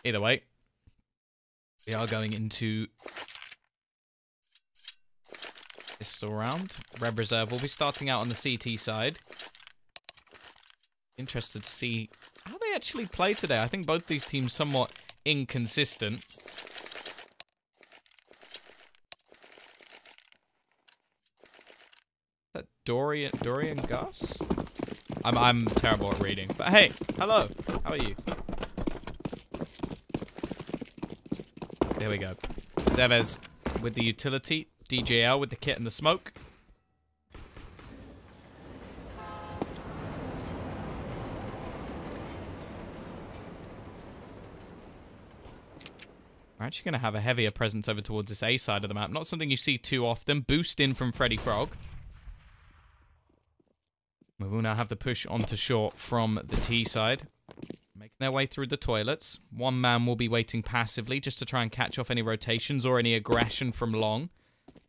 Either way, we are going into pistol round. Red Reserve will be starting out on the CT side. Interested to see how they actually play today. I think both these teams somewhat inconsistent. Is that Dorian Gus? I'm terrible at reading. But hey, hello. How are you? There we go. Zevez with the utility. DJL with the kit and the smoke. We're actually going to have a heavier presence over towards this A side of the map. Not something you see too often. Boost in from Freddy Frog. We will now have the push onto short from the T side. Making their way through the toilets. One man will be waiting passively just to try and catch off any rotations or any aggression from long.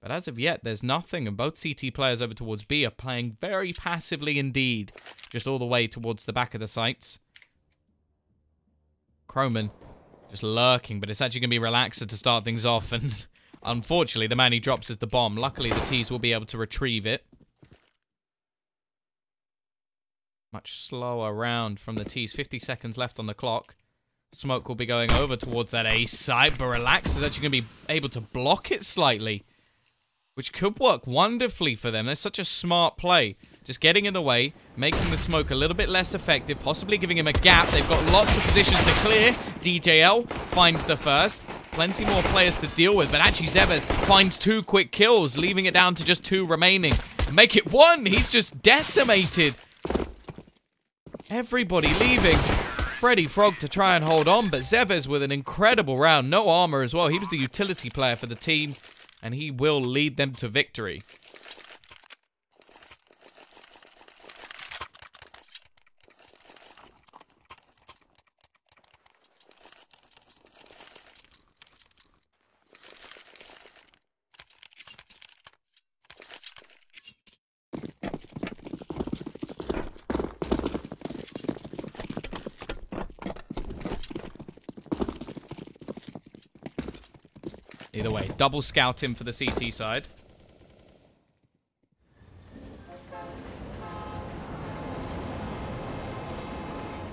But as of yet, there's nothing. And both CT players over towards B are playing very passively indeed. Just all the way towards the back of the sites. Croman just lurking, but it's actually going to be Relaxer to start things off. And unfortunately, the man he drops is the bomb. Luckily, the T's will be able to retrieve it. Much slower round from the T's. 50 seconds left on the clock. Smoke will be going over towards that A side, but Relax is actually going to be able to block it slightly, which could work wonderfully for them. That's such a smart play. Just getting in the way, making the smoke a little bit less effective, possibly giving him a gap. They've got lots of positions to clear. DJL finds the first. Plenty more players to deal with, but actually Zevez finds 2 quick kills, leaving it down to just 2 remaining. Make it 1! He's just decimated. Everybody leaving. Freddy Frog to try and hold on, but Zevez with an incredible round. No armor as well. He was the utility player for the team, and he will lead them to victory. Either way, double scout him for the CT side.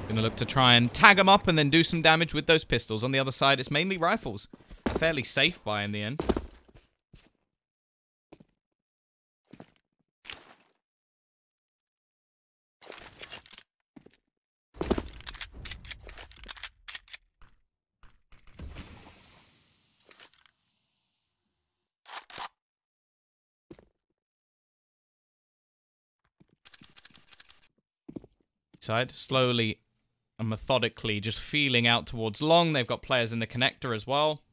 Gonna look to try and tag him up and then do some damage with those pistols. On the other side, it's mainly rifles. A fairly safe buy in the end. Side slowly and methodically just feeling out towards long. They've got players in the connector as well,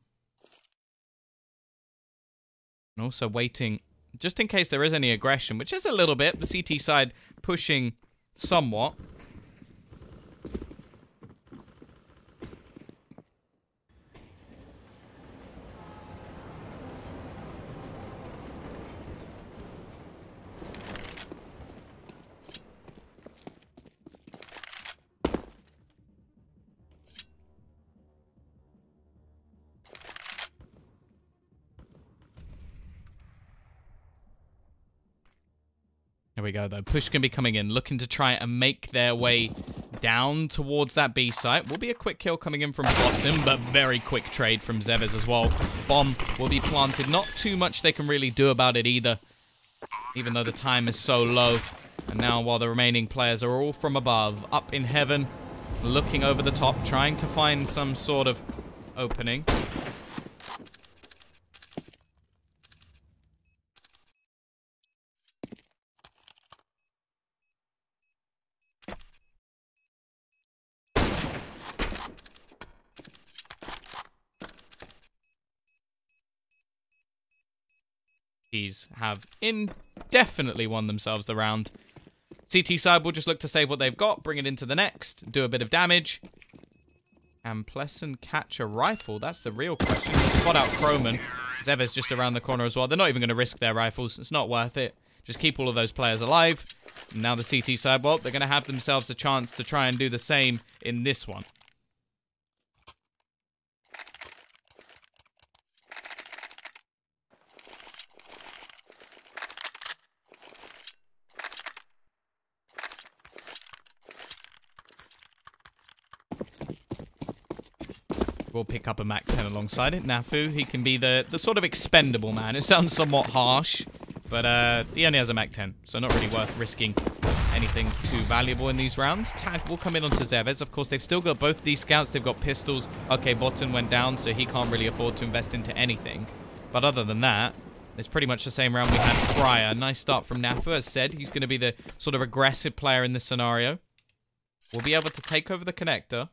and also waiting just in case there is any aggression, which is a little bit. The CT side pushing somewhat. Here we go, though. Push can be coming in, looking to try and make their way down towards that B site. Will be a quick kill coming in from bottom, but very quick trade from Zevez as well. Bomb will be planted. Not too much they can really do about it either, even though the time is so low. And now, while the remaining players are all from above, up in heaven, looking over the top, trying to find some sort of opening. Have indefinitely won themselves the round. CT side will just look to save what they've got, bring it into the next, do a bit of damage. And Pleasant catch a rifle? That's the real question. Spot out Croman. Zevez just around the corner as well. They're not even going to risk their rifles. It's not worth it. Just keep all of those players alive. And now the CT side, well, they're going to have themselves a chance to try and do the same in this one. We'll pick up a Mac 10 alongside it. Nafu, he can be the sort of expendable man. It sounds somewhat harsh, but he only has a Mac 10, so not really worth risking anything too valuable in these rounds. Tag will come in onto Zevez. Of course, they've still got both these scouts. They've got pistols. Okay, Botan went down, so he can't really afford to invest into anything. But other than that, it's pretty much the same round we had prior. Nice start from Nafu. As said, he's going to be the sort of aggressive player in this scenario. We'll be able to take over the connector.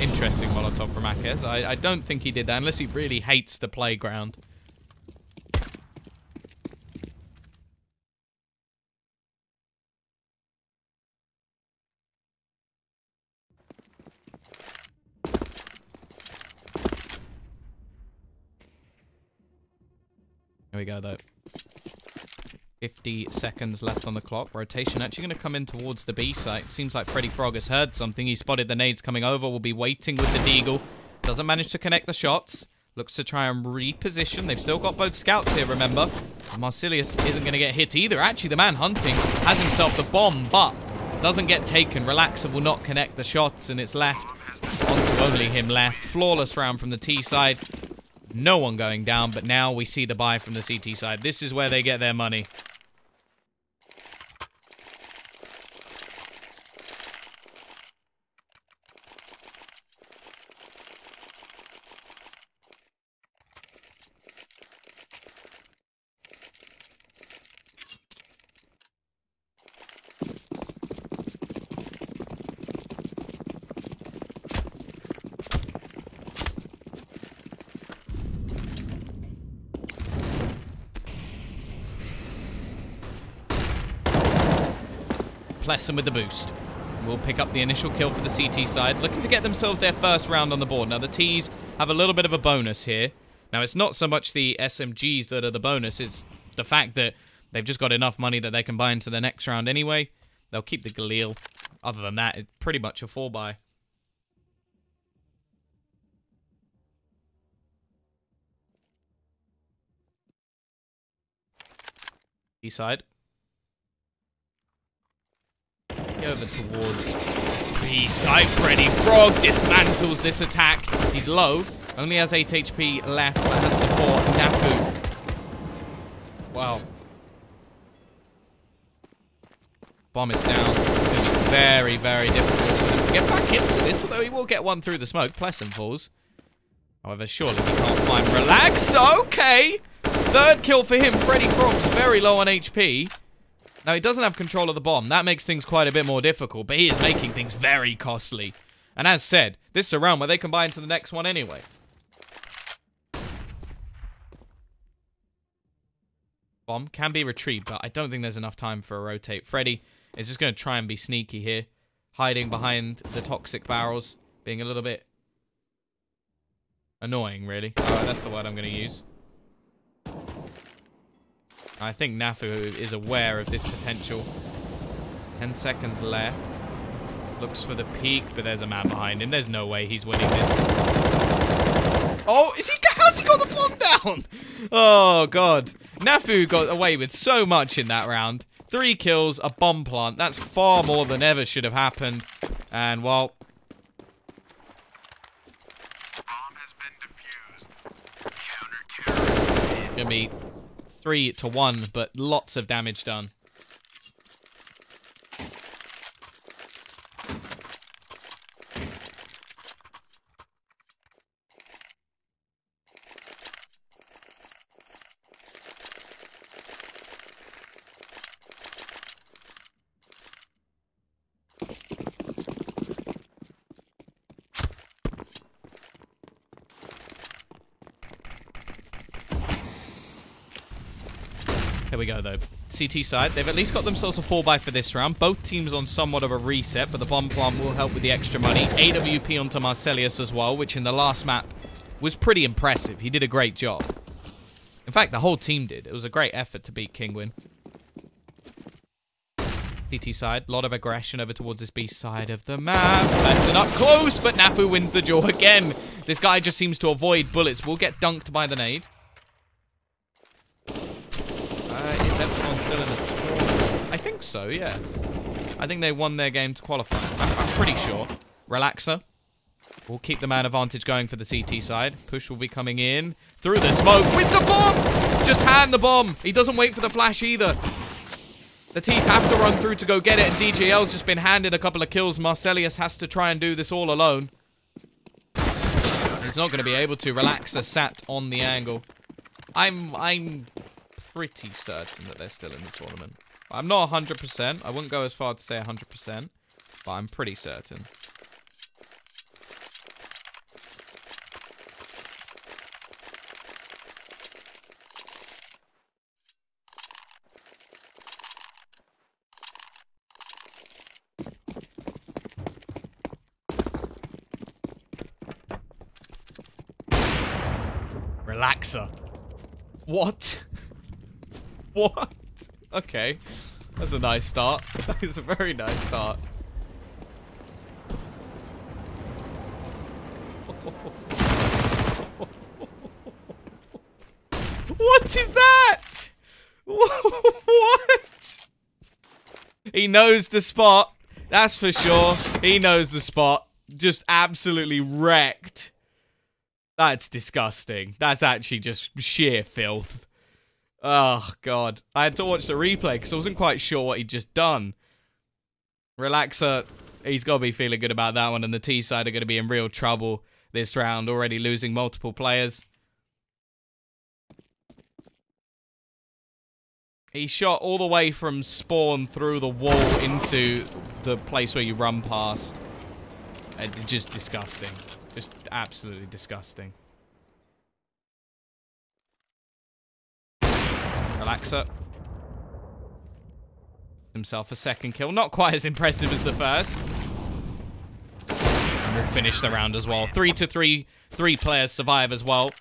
Interesting Molotov from Akez. I don't think he did that unless he really hates the playground. There we go, though. 50 seconds left on the clock. Rotation actually going to come in towards the B site. Seems like Freddy Frog has heard something. He spotted the nades coming over. Will be waiting with the deagle. Doesn't manage to connect the shots. Looks to try and reposition. They've still got both scouts here, remember. Marsilius isn't going to get hit either. Actually, the man hunting has himself the bomb, but doesn't get taken. Relaxer will not connect the shots, and it's left onto only him left. Flawless round from the T side. No one going down, but now we see the buy from the CT side. This is where they get their money. Plesson with the boost. We'll pick up the initial kill for the CT side, looking to get themselves their first round on the board. Now, the Ts have a little bit of a bonus here. Now, it's not so much the SMGs that are the bonus, it's the fact that they've just got enough money that they can buy into the next round anyway. They'll keep the Galil. Other than that, it's pretty much a 4-buy. East side. Over towards this B side. Freddy Frog dismantles this attack. He's low. Only has 8 HP left, but has support. Nafu. Wow. Bomb is down. It's going to be very, very difficult for him to get back into this, although he will get one through the smoke. Plesson falls. However, surely he can't find Relax. Okay. Third kill for him. Freddy Frog's very low on HP. Now, he doesn't have control of the bomb. That makes things quite a bit more difficult, but he is making things very costly. And as said, this is a round where they can buy into the next one anyway. Bomb can be retrieved, but I don't think there's enough time for a rotate. Freddy is just going to try and be sneaky here, hiding behind the toxic barrels, being a little bit annoying, really. Oh, that's the word I'm going to use. I think Nafu is aware of this potential. 10 seconds left. Looks for the peak, but there's a man behind him. There's no way he's winning this. Oh, how's he got the bomb down? Oh, God. Nafu got away with so much in that round. 3 kills, a bomb plant. That's far more than ever should have happened. And, well... Bomb has been defused. Gonna be 3-1, but lots of damage done. Here we go, though. CT side, they've at least got themselves a 4-buy for this round. Both teams on somewhat of a reset, but the bomb plant will help with the extra money. AWP onto Marsilius as well, which in the last map was pretty impressive. He did a great job. In fact, the whole team did. It was a great effort to beat Kingwin. CT side, a lot of aggression over towards this B side of the map. Lesson up close, but Nafu wins the duel again. This guy just seems to avoid bullets. Will get dunked by the nade. Is Epsilon still in the tournament? I think so, yeah. I think they won their game to qualify. I'm pretty sure. Relaxer. We'll keep the man advantage going for the CT side. Push will be coming in. Through the smoke with the bomb! Just hand the bomb. He doesn't wait for the flash either. The T's have to run through to go get it, and DJL's just been handed a couple of kills. Marcelius has to try and do this all alone. He's not going to be able to. Relaxer sat on the angle. I'm pretty certain that they're still in the tournament. I'm not 100%. I wouldn't go as far to say 100%, but I'm pretty certain. Relaxer. What? What? Okay. That's a nice start. It's a very nice start. What is that? What? He knows the spot. That's for sure. He knows the spot. Just absolutely wrecked. That's disgusting. That's actually just sheer filth. Oh, God. I had to watch the replay because I wasn't quite sure what he'd just done. Relaxer, he's got to be feeling good about that one, and the T side are going to be in real trouble this round, already losing multiple players. He shot all the way from spawn through the wall into the place where you run past. Just disgusting. Just absolutely disgusting. Relaxer. Himself a second kill. Not quite as impressive as the first. And we'll finish the round as well. 3-3. 3 players survive as well.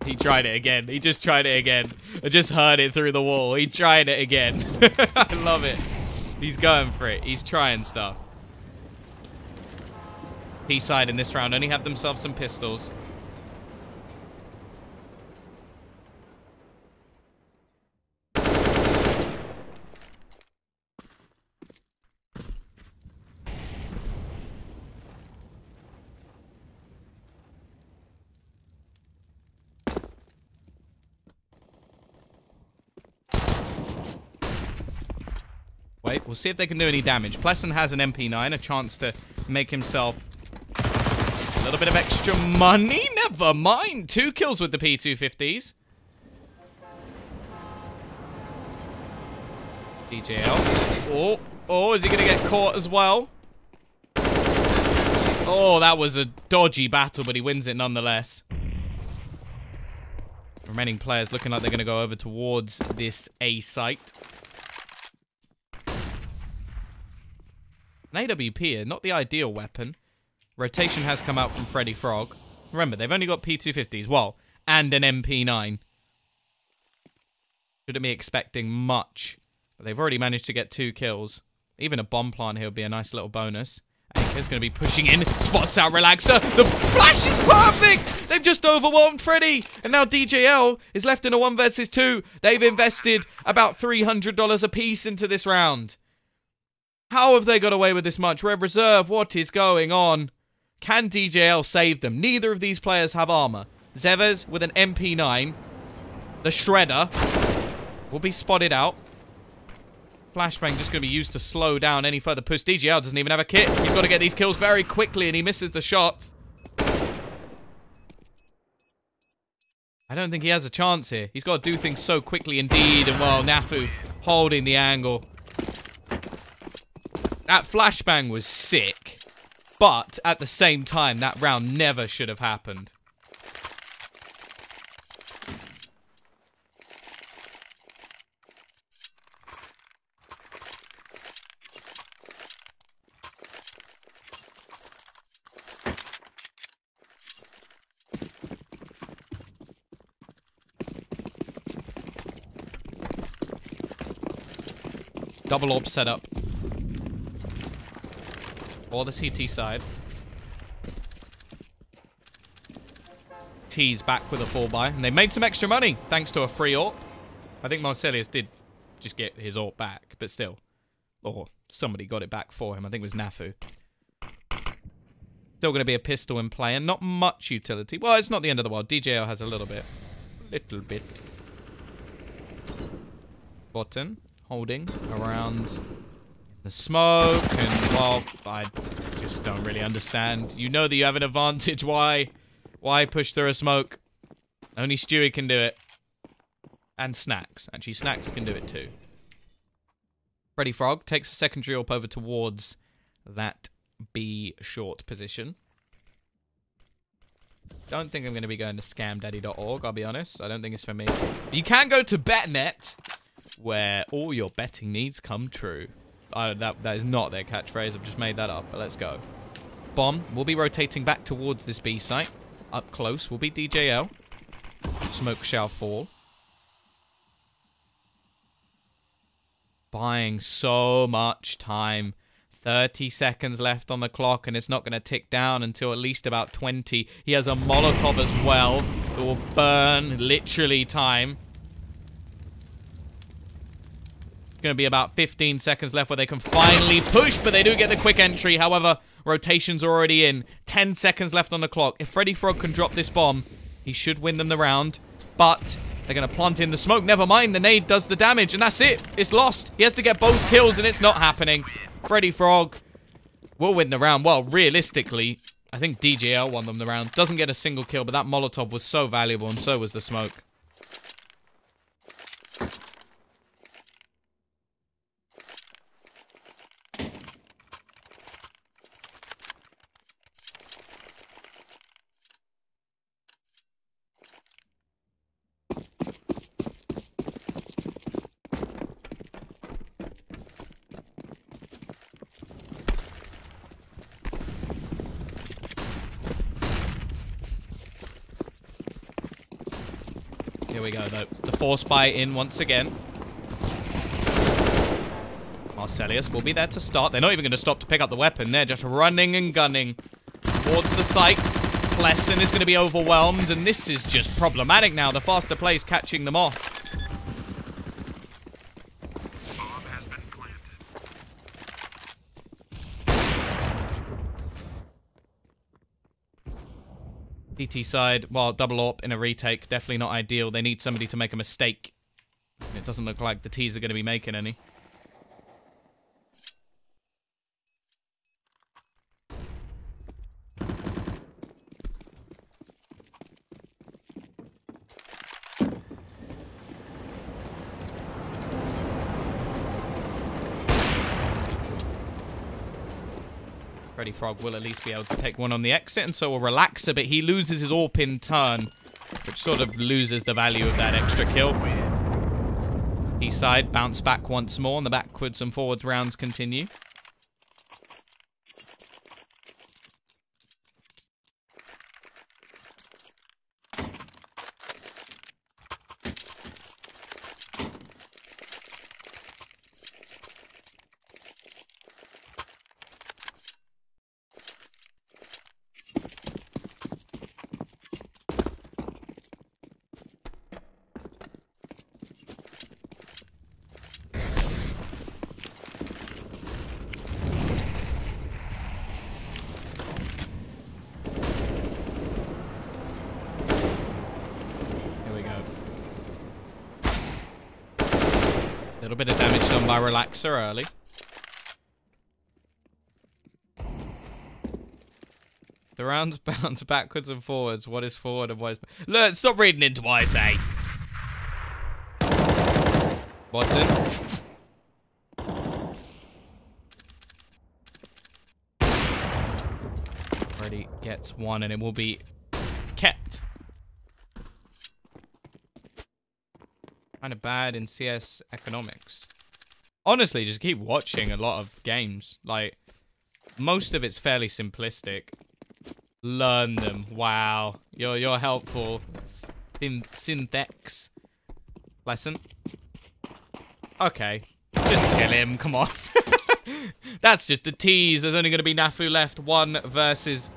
He tried it again. He just tried it again. I just heard it through the wall. He tried it again. I love it. He's going for it. He's trying stuff. P-side in this round only have themselves some pistols. Wait, we'll see if they can do any damage. Pleasant has an MP9, a chance to make himself a little bit of extra money. Never mind. 2 kills with the P250s. DJL. Oh, is he going to get caught as well? Oh, that was a dodgy battle, but he wins it nonetheless. Remaining players looking like they're going to go over towards this A site. An AWP, not the ideal weapon. Rotation has come out from Freddy Frog. Remember, they've only got P250s, well, and an MP9. Shouldn't be expecting much. But they've already managed to get 2 kills. Even a bomb plant here would be a nice little bonus. Anchor's going to be pushing in. Spots out Relaxer. The flash is perfect! They've just overwhelmed Freddy. And now DJL is left in a 1 versus 2. They've invested about $300 apiece into this round. How have they got away with this much? Red Reserve, what is going on? Can DJL save them? Neither of these players have armor. Zevez with an MP9. The Shredder will be spotted out. Flashbang just going to be used to slow down any further push. DJL doesn't even have a kit. He's got to get these kills very quickly, and he misses the shot. I don't think he has a chance here. He's got to do things so quickly indeed, and well, Nafu holding the angle. That flashbang was sick, but at the same time, that round never should have happened. Double orb setup. Or the CT side. T's back with a 4x. And they made some extra money thanks to a free orb. I think Marcelius did just get his orb back, but still. Or somebody got it back for him. I think it was Nafu. Still going to be a pistol in play, and not much utility. Well, it's not the end of the world. DJL has a little bit. Little bit. Button. Holding around the smoke, and, well, I just don't really understand. You know that you have an advantage. Why push through a smoke? Only Stewie can do it. And Snacks. Actually, Snacks can do it too. Freddy Frog takes a secondary orb over towards that B short position. Don't think I'm going to be going to scamdaddy.org, I'll be honest. I don't think it's for me. But you can go to BetNet, where all your betting needs come true. That is not their catchphrase. I've just made that up, but let's go. Bomb will be rotating back towards this B site. Up close will be DJL. Smoke shall fall. Buying so much time. 30 seconds left on the clock, and it's not going to tick down until at least about 20. He has a Molotov as well. It will burn literally time. It's going to be about 15 seconds left where they can finally push, but they do get the quick entry. However, rotation's already in. 10 seconds left on the clock. If Freddy Frog can drop this bomb, he should win them the round. But they're going to plant in the smoke. Never mind, the nade does the damage, and that's it. It's lost. He has to get both kills, and it's not happening. Freddy Frog will win the round. Well, realistically, I think DJL won them the round. Doesn't get a single kill, but that Molotov was so valuable, and so was the smoke. Here we go, though. The force buy in once again. Marcelius will be there to start. They're not even going to stop to pick up the weapon. They're just running and gunning towards the site. Plesson is going to be overwhelmed, and this is just problematic now. The faster play's catching them off. DT side, well, double AWP in a retake. Definitely not ideal. They need somebody to make a mistake. It doesn't look like the T's are going to be making any. Freddy Frog will at least be able to take one on the exit, and so will relax a bit. He loses his AWP in turn, which sort of loses the value of that extra kill. East side, bounce back once more, and the backwards and forwards rounds continue. Little bit of damage done by Relaxer early. The rounds bounce backwards and forwards. What is forward and what is... Look, stop reading into what I say. Watson. Already gets one, and it will be kept. Kind of bad in CS economics. Honestly, just keep watching a lot of games. Like, most of it's fairly simplistic. Learn them. Wow. You're helpful. Synthex. Lesson. Okay. Just kill him, come on. That's just a tease. There's only going to be Nafu left. 1 versus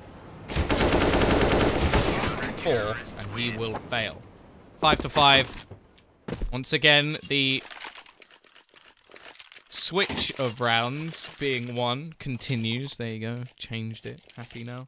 4, and he will fail. 5 to 5. Once again, the switch of rounds being won continues. There you go. Changed it. Happy now.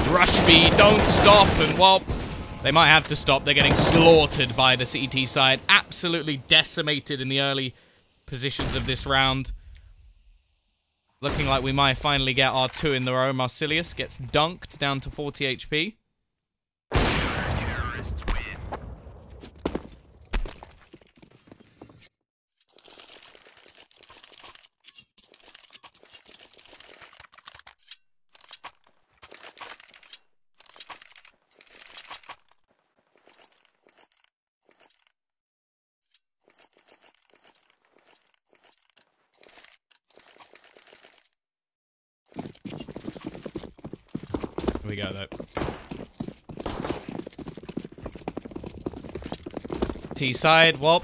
Rush B, don't stop, and well, they might have to stop. They're getting slaughtered by the CT side. Absolutely decimated in the early positions of this round. Looking like we might finally get our 2 in the row. Marsilius gets dunked down to 40 HP. Here we go, though. T-side, well,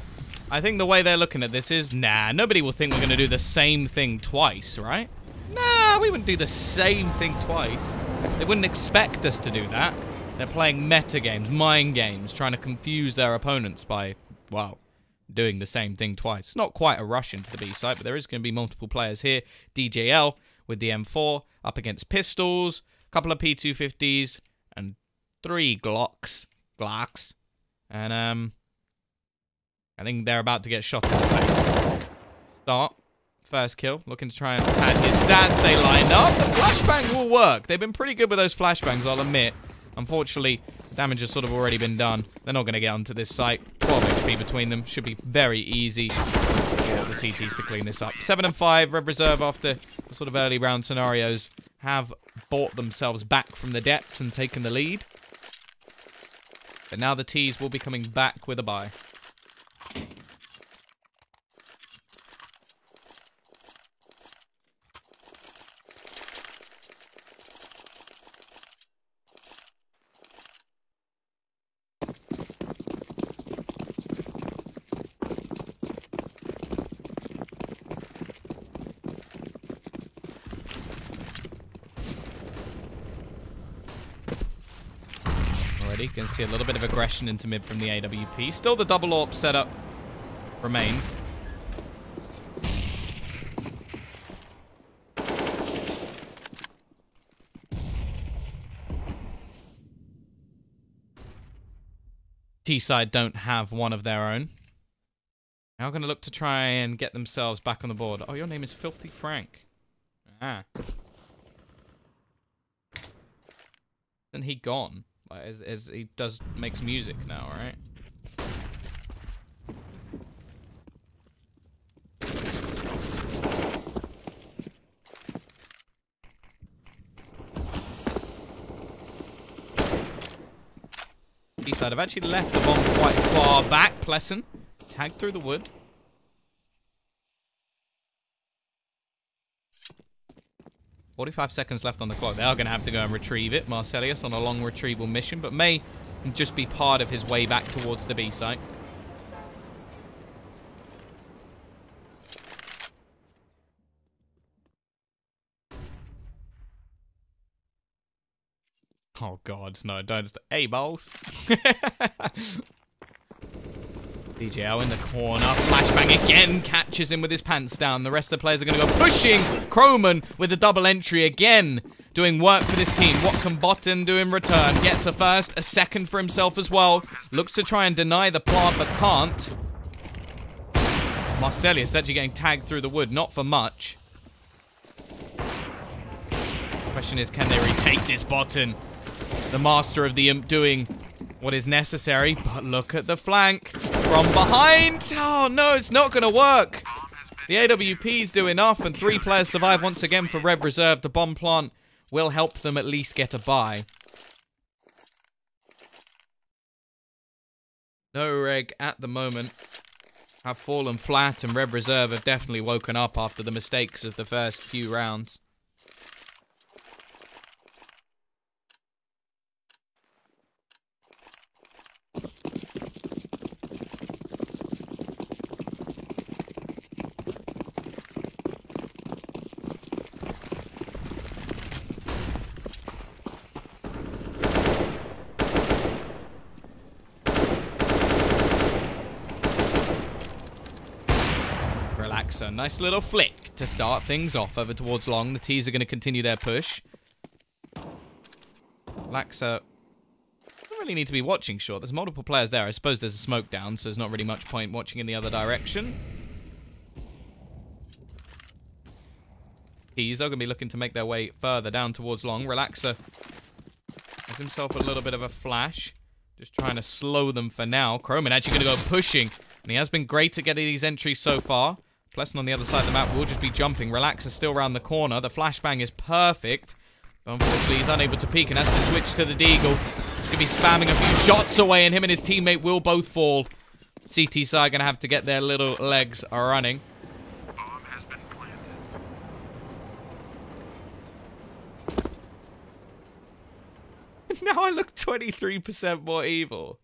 I think the way they're looking at this is, nah, nobody will think we're going to do the same thing twice, right? Nah, we wouldn't do the same thing twice. They wouldn't expect us to do that. They're playing meta games, mind games, trying to confuse their opponents by, well, doing the same thing twice. It's not quite a rush into the B side, but there is going to be multiple players here. DJL with the M4 up against pistols. Couple of P250s and 3 Glocks. And, I think they're about to get shot in the face. Start. First kill. Looking to try and pad his stats. They line up. The flashbang will work. They've been pretty good with those flashbangs, I'll admit. Unfortunately, damage has sort of already been done. They're not going to get onto this site. 12 HP between them. Should be very easy for the CTs to clean this up. 7 and 5. Rev Reserve, after the sort of early round scenarios, have bought themselves back from the depths and taken the lead. But now the T's will be coming back with a bye. You can see a little bit of aggression into mid from the AWP. Still the double AWP setup remains. T-side don't have one of their own. Now going to look to try and get themselves back on the board. Oh, your name is Filthy Frank. Ah. Isn't he gone? As he makes music now, right? East side have actually left the bomb quite far back. Pleasant tagged through the wood. .45 seconds left on the clock. They are going to have to go and retrieve it. Marsilius on a long retrieval mission, but may just be part of his way back towards the B site. Oh, God. No, don't. Hey, boss. DJL in the corner. Flashbang again. Catches him with his pants down. The rest of the players are going to go pushing. Croman with a double entry again. Doing work for this team. What can Botten do in return? Gets a first, a second for himself as well. Looks to try and deny the plant, but can't. Marsilius actually getting tagged through the wood. Not for much. Question is, can they retake this Botten? The master of the imp doing what is necessary, but look at the flank from behind. Oh no, it's not going to work. The AWPs do enough, and 3 players survive once again for Rev Reserve. The bomb plant will help them at least get a bye. NOREG at the moment have fallen flat, and Rev Reserve have definitely woken up after the mistakes of the first few rounds. Relaxer, nice little flick to start things off over towards long. The T's are going to continue their push. Relaxer don't really need to be watching short. There's multiple players there. I suppose there's a smoke down, so there's not really much point watching in the other direction. T's are going to be looking to make their way further down towards long. Relaxer has himself a little bit of a flash. Just trying to slow them for now. Croman actually going to go pushing. And he has been great at getting these entries so far. Plesson on the other side of the map will just be jumping. Relaxer still around the corner. The flashbang is perfect. But unfortunately, he's unable to peek and has to switch to the Deagle. He's going to be spamming a few shots away, and him and his teammate will both fall. CT side going to have to get their little legs running. Bomb has been planted. Now I look 23% more evil.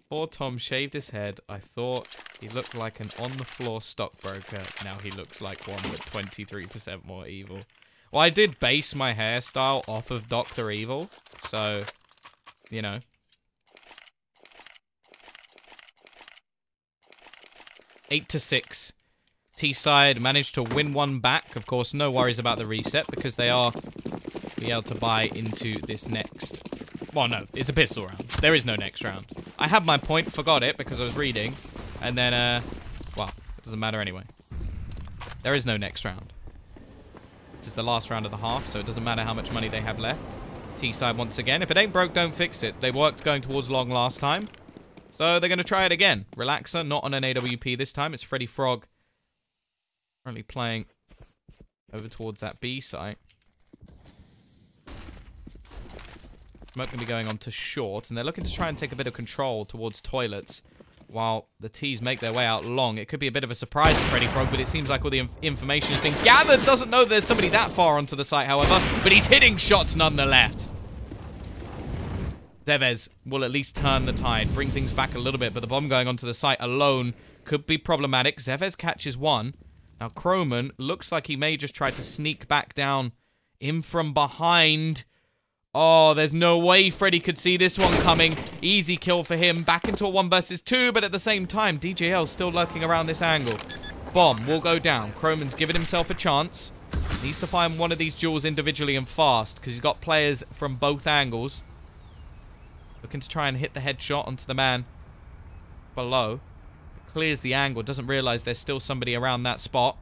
Poor Tom shaved his head. I thought he looked like an on-the-floor stockbroker. Now he looks like one with 23% more evil. Well, I did base my hairstyle off of Dr. Evil, so, you know. Eight to 6. T-side managed to win one back. Of course, no worries about the reset because they are be able to buy into this next. Well, no, it's a pistol round. There is no next round. I had my point, forgot it because I was reading, and then, well, it doesn't matter anyway. There is no next round. This is the last round of the half, so it doesn't matter how much money they have left. T-side once again. If it ain't broke, don't fix it. They worked going towards long last time, so they're going to try it again. Relaxer, not on an AWP this time. It's Freddy Frog currently playing over towards that B site. Smoke going to be going on to short, and they're looking to try and take a bit of control towards toilets while the T's make their way out long. It could be a bit of a surprise for Freddy Frog, but it seems like all the information has been gathered. Doesn't know there's somebody that far onto the site, however, but he's hitting shots nonetheless. Zevez will at least turn the tide, bring things back a little bit, but the bomb going onto the site alone could be problematic. Zevez catches one. Now, Croman looks like he may just try to sneak back down in from behind. Oh, there's no way Freddy could see this one coming. Easy kill for him. Back into a 1 versus 2, but at the same time, DJL still lurking around this angle. Bomb will go down. Croman's given himself a chance. Needs to find one of these duels individually and fast, because he's got players from both angles. Looking to try and hit the headshot onto the man below. Clears the angle. Doesn't realize there's still somebody around that spot.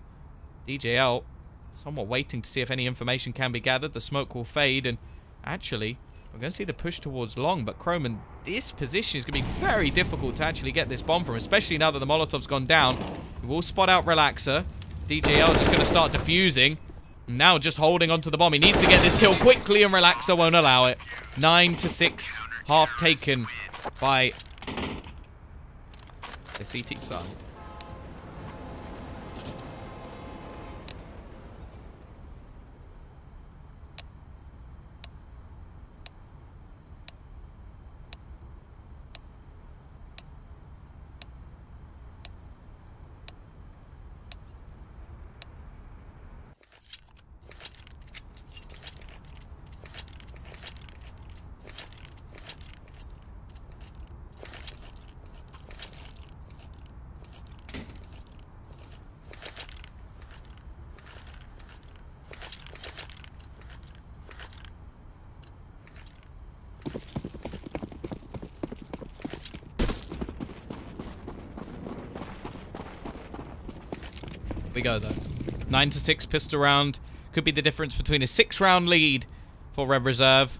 DJL somewhat waiting to see if any information can be gathered. The smoke will fade, and actually, we're going to see the push towards long, but Croman, this position is going to be very difficult to actually get this bomb from, especially now that the Molotov's gone down. We will spot out Relaxer. DJL is just going to start defusing. Now just holding onto the bomb. He needs to get this kill quickly, and Relaxer won't allow it. 9 to 6. Half taken by the CT side. We go though. 9 to 6 pistol round. Could be the difference between a 6-round lead for Rev Reserve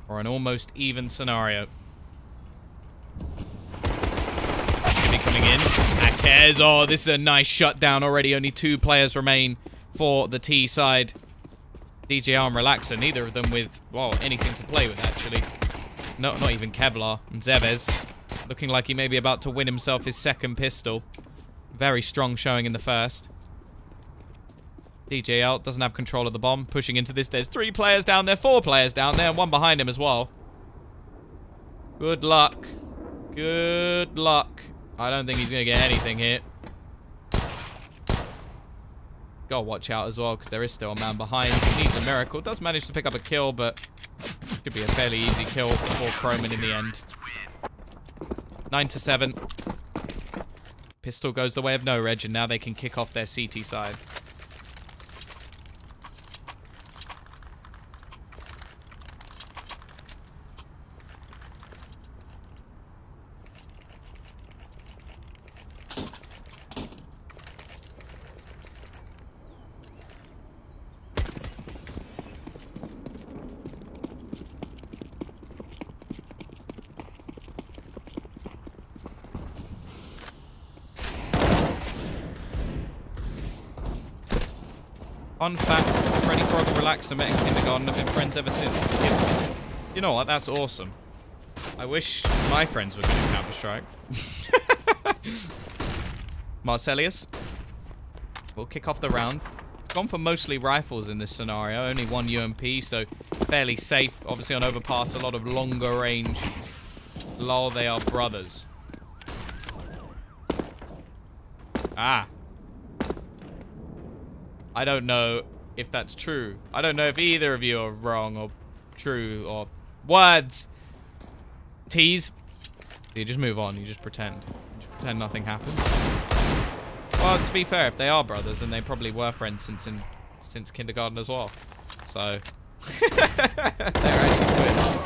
or an almost even scenario. Should be coming in. cares? Oh, this is a nice shutdown already. Only 2 players remain for the T side. DJR and Relaxer, neither of them with, well, anything to play with, actually. No, not even Kevlar. And Zevez, looking like he may be about to win himself his second pistol. Very strong showing in the first. DJL doesn't have control of the bomb. Pushing into this. There's 3 players down there, 4 players down there, and 1 behind him as well. Good luck. Good luck. I don't think he's going to get anything here. Gotta watch out as well, because there is still a man behind. He needs a miracle. Does manage to pick up a kill, but could be a fairly easy kill for Croman in the end. 9-7. Pistol goes the way of NOREG, and now they can kick off their CT side. Fun fact, Freddy Frog and Relaxer met in kindergarten. I've been friends ever since. You know what? That's awesome. I wish my friends were good at Counter-Strike. Marcelius will kick off the round. Gone for mostly rifles in this scenario. Only 1 UMP, so fairly safe. Obviously on overpass, a lot of longer range. Lol, they are brothers. Ah. I don't know if that's true. I don't know if either of you are wrong or true or words. Tease. You just move on. You just pretend. You just pretend nothing happened. Well, to be fair, if they are brothers, then they probably were friends since kindergarten as well. So they're actually twins.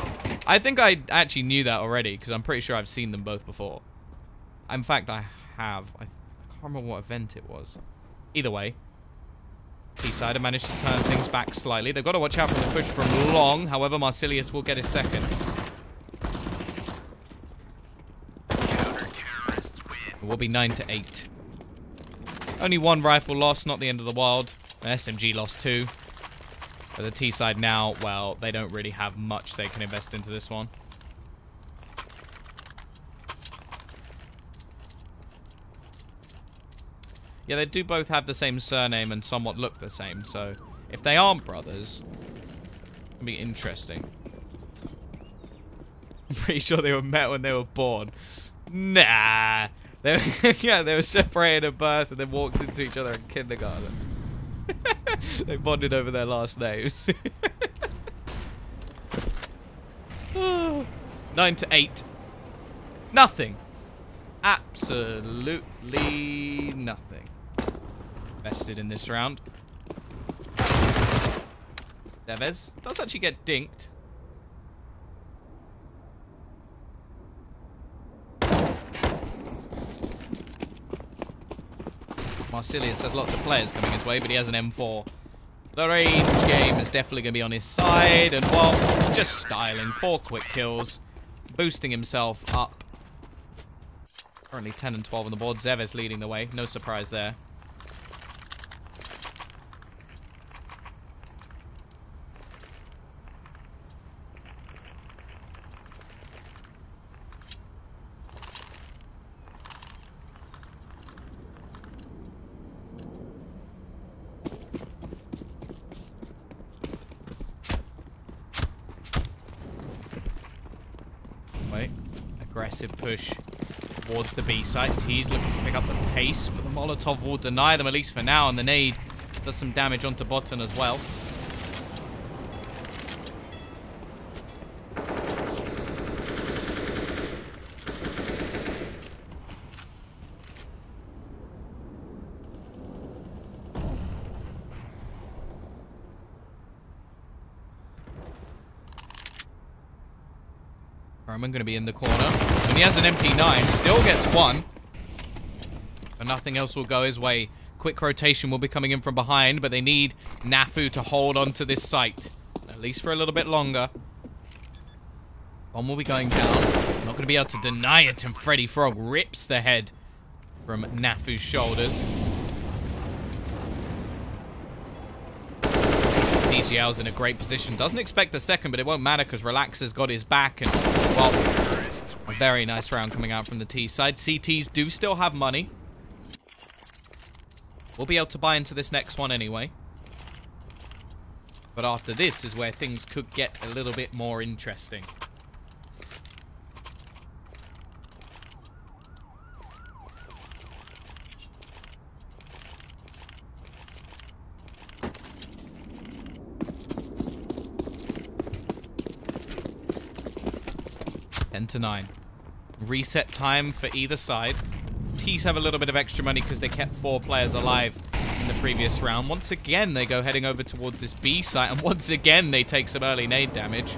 I think I actually knew that already because I'm pretty sure I've seen them both before. In fact, I have. I can't remember what event it was. Either way. T-side have managed to turn things back slightly. They've got to watch out for the push from long. However, Marcelius will get his second. It will be 9-8. Only 1 rifle loss, not the end of the world. An SMG lost 2. But the T-side now, well, they don't really have much they can invest into this one. Yeah, they do both have the same surname and somewhat look the same, so if they aren't brothers, it'll be interesting. I'm pretty sure they were met when they were born. Nah. Yeah, they were separated at birth and then walked into each other in kindergarten. They bonded over their last names. 9-8. Nothing. Absolutely nothing. Vested in this round. Devez does actually get dinked. Marcelius has lots of players coming his way, but he has an M4. The range game is definitely going to be on his side, and well, just styling. 4 quick kills, boosting himself up. Currently 10 and 12 on the board. Zevez leading the way. No surprise there. Aggressive push towards the B site. T's looking to pick up the pace, but the Molotov will deny them, at least for now, and the nade does some damage onto Botton as well. Roman going to be in the corner. And he has an MP9. Still gets 1. But nothing else will go his way. Quick rotation will be coming in from behind. But they need Nafu to hold on to this site. At least for a little bit longer. Bomb will be going down. Not going to be able to deny it. And Freddy Frog rips the head from Nafu's shoulders. DGL's in a great position. Doesn't expect the second, but it won't matter because Relaxer's got his back. And, well, a very nice round coming out from the T side. CTs do still have money. We'll be able to buy into this next one anyway. But after this is where things could get a little bit more interesting. To 9. Reset time for either side. T's have a little bit of extra money because they kept 4 players alive in the previous round. Once again, they go heading over towards this B site, and once again, they take some early nade damage.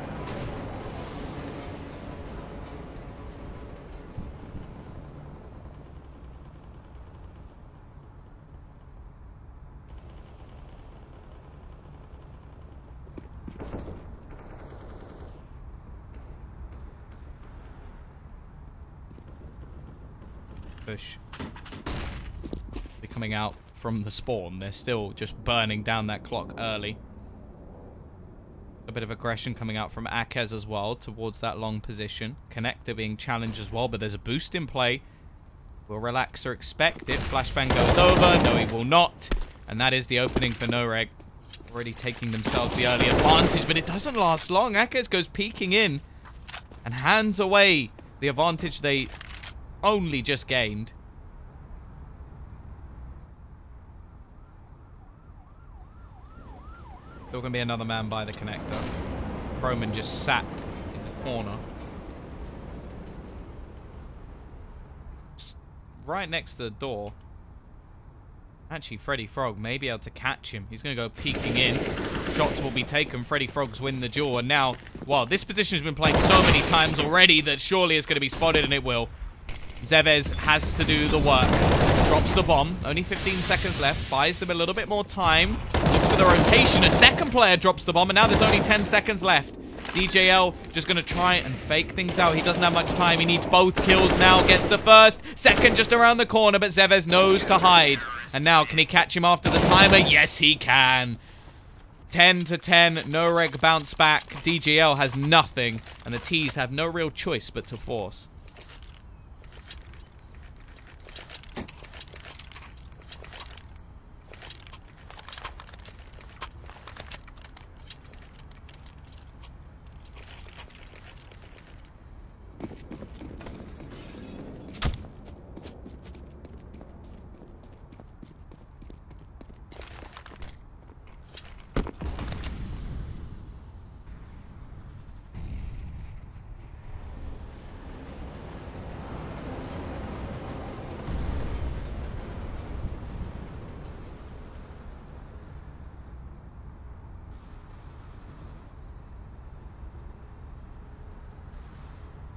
Push. They're coming out from the spawn. They're still just burning down that clock early. A bit of aggression coming out from Akez as well towards that long position. Connector being challenged as well, but there's a boost in play. Will Relaxer expect it? Flashbang goes over. No, he will not. And that is the opening for NOREG. Already taking themselves the early advantage, but it doesn't last long. Akez goes peeking in and hands away the advantage they only just gained. Still gonna be another man by the connector. Roman just sat in the corner. Right next to the door. Actually, Freddy Frog may be able to catch him. He's gonna go peeking in. Shots will be taken. Freddy Frog's win the duel. And now, well, this position has been played so many times already that surely it's gonna be spotted, and it will. Zevez has to do the work. Drops the bomb. Only 15 seconds left. Buys them a little bit more time. Looks for the rotation. A second player drops the bomb, and now there's only 10 seconds left. DJL just going to try and fake things out. He doesn't have much time. He needs both kills now. Gets the first. Second just around the corner, but Zevez knows to hide. And now, can he catch him after the timer? Yes, he can. 10 to 10. NOREG bounce back. DJL has nothing, and the T's have no real choice but to force.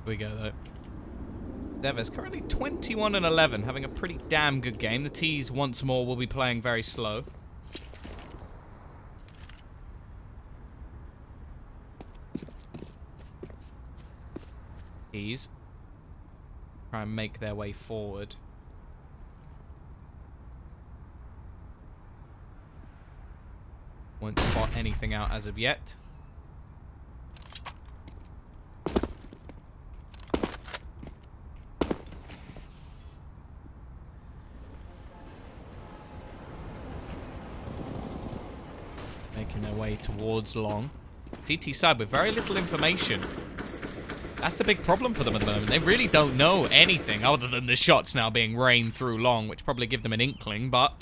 Here we go, though. Devers currently 21 and 11, having a pretty damn good game. The T's once more will be playing very slow. T's try and make their way forward. Won't spot anything out as of yet. Making their way towards long. CT side with very little information. That's the big problem for them at the moment. They really don't know anything other than the shots now being rained through long, which probably give them an inkling, but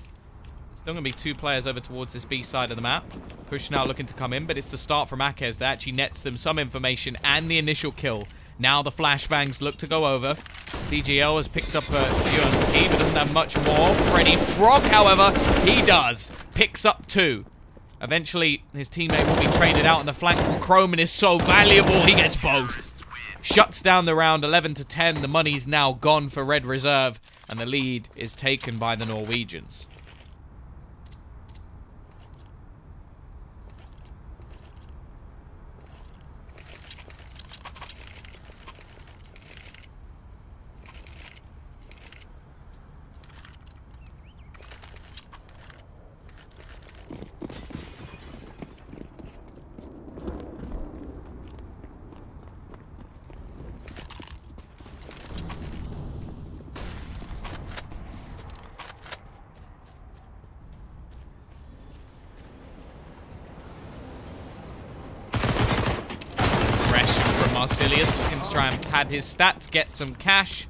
there's still going to be 2 players over towards this B side of the map. Push now looking to come in, but it's the start from Akez that actually nets them some information and the initial kill. Now the flashbangs look to go over. DGL has picked up a UMP, but doesn't have much more. Freddy Frog, however, he does. Picks up 2. Eventually, his teammate will be traded out, and the flank from Croman is so valuable, he gets both. Shuts down the round 11 to 10. The money's now gone for Red Reserve, and the lead is taken by the Norwegians. Marsilius looking to try and pad his stats, get some cash.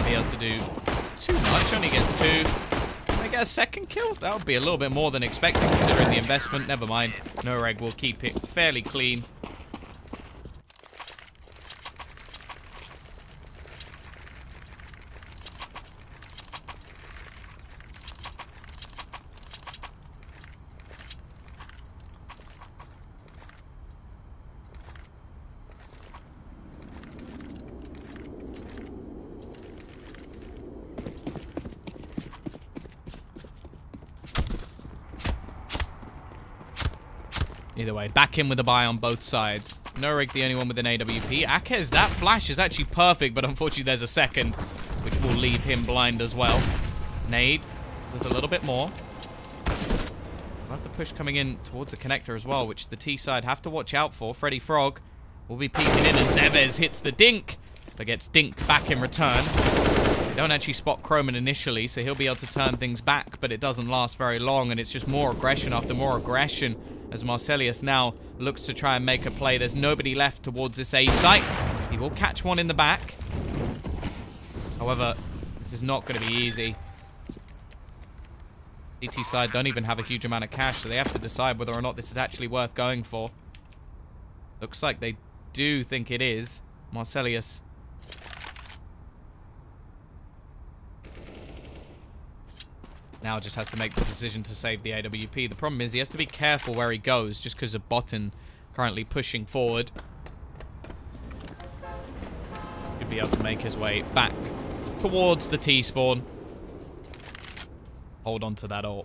Be able to do too much, only gets 2. Can they get a second kill? That would be a little bit more than expected considering the investment. Never mind. NOREG will keep it fairly clean. Either way, back in with a buy on both sides. NOREG the only one with an AWP. Akez, that flash is actually perfect, but unfortunately there's a second, which will leave him blind as well. Nade does a little bit more. We'll have the push coming in towards the connector as well, which the T side have to watch out for. Freddy Frog will be peeking in, and Zevez hits the dink, but gets dinked back in return. They don't actually spot Croman initially, so he'll be able to turn things back, but it doesn't last very long, and it's just more aggression after more aggression as Marsilius now looks to try and make a play. There's nobody left towards this A site. He will catch one in the back. However, this is not going to be easy. DT side don't even have a huge amount of cash, so they have to decide whether or not this is actually worth going for. Looks like they do think it is. Marsilius now just has to make the decision to save the AWP. The problem is he has to be careful where he goes just because of Botten currently pushing forward. He'll be able to make his way back towards the T-spawn. Hold on to that AWP.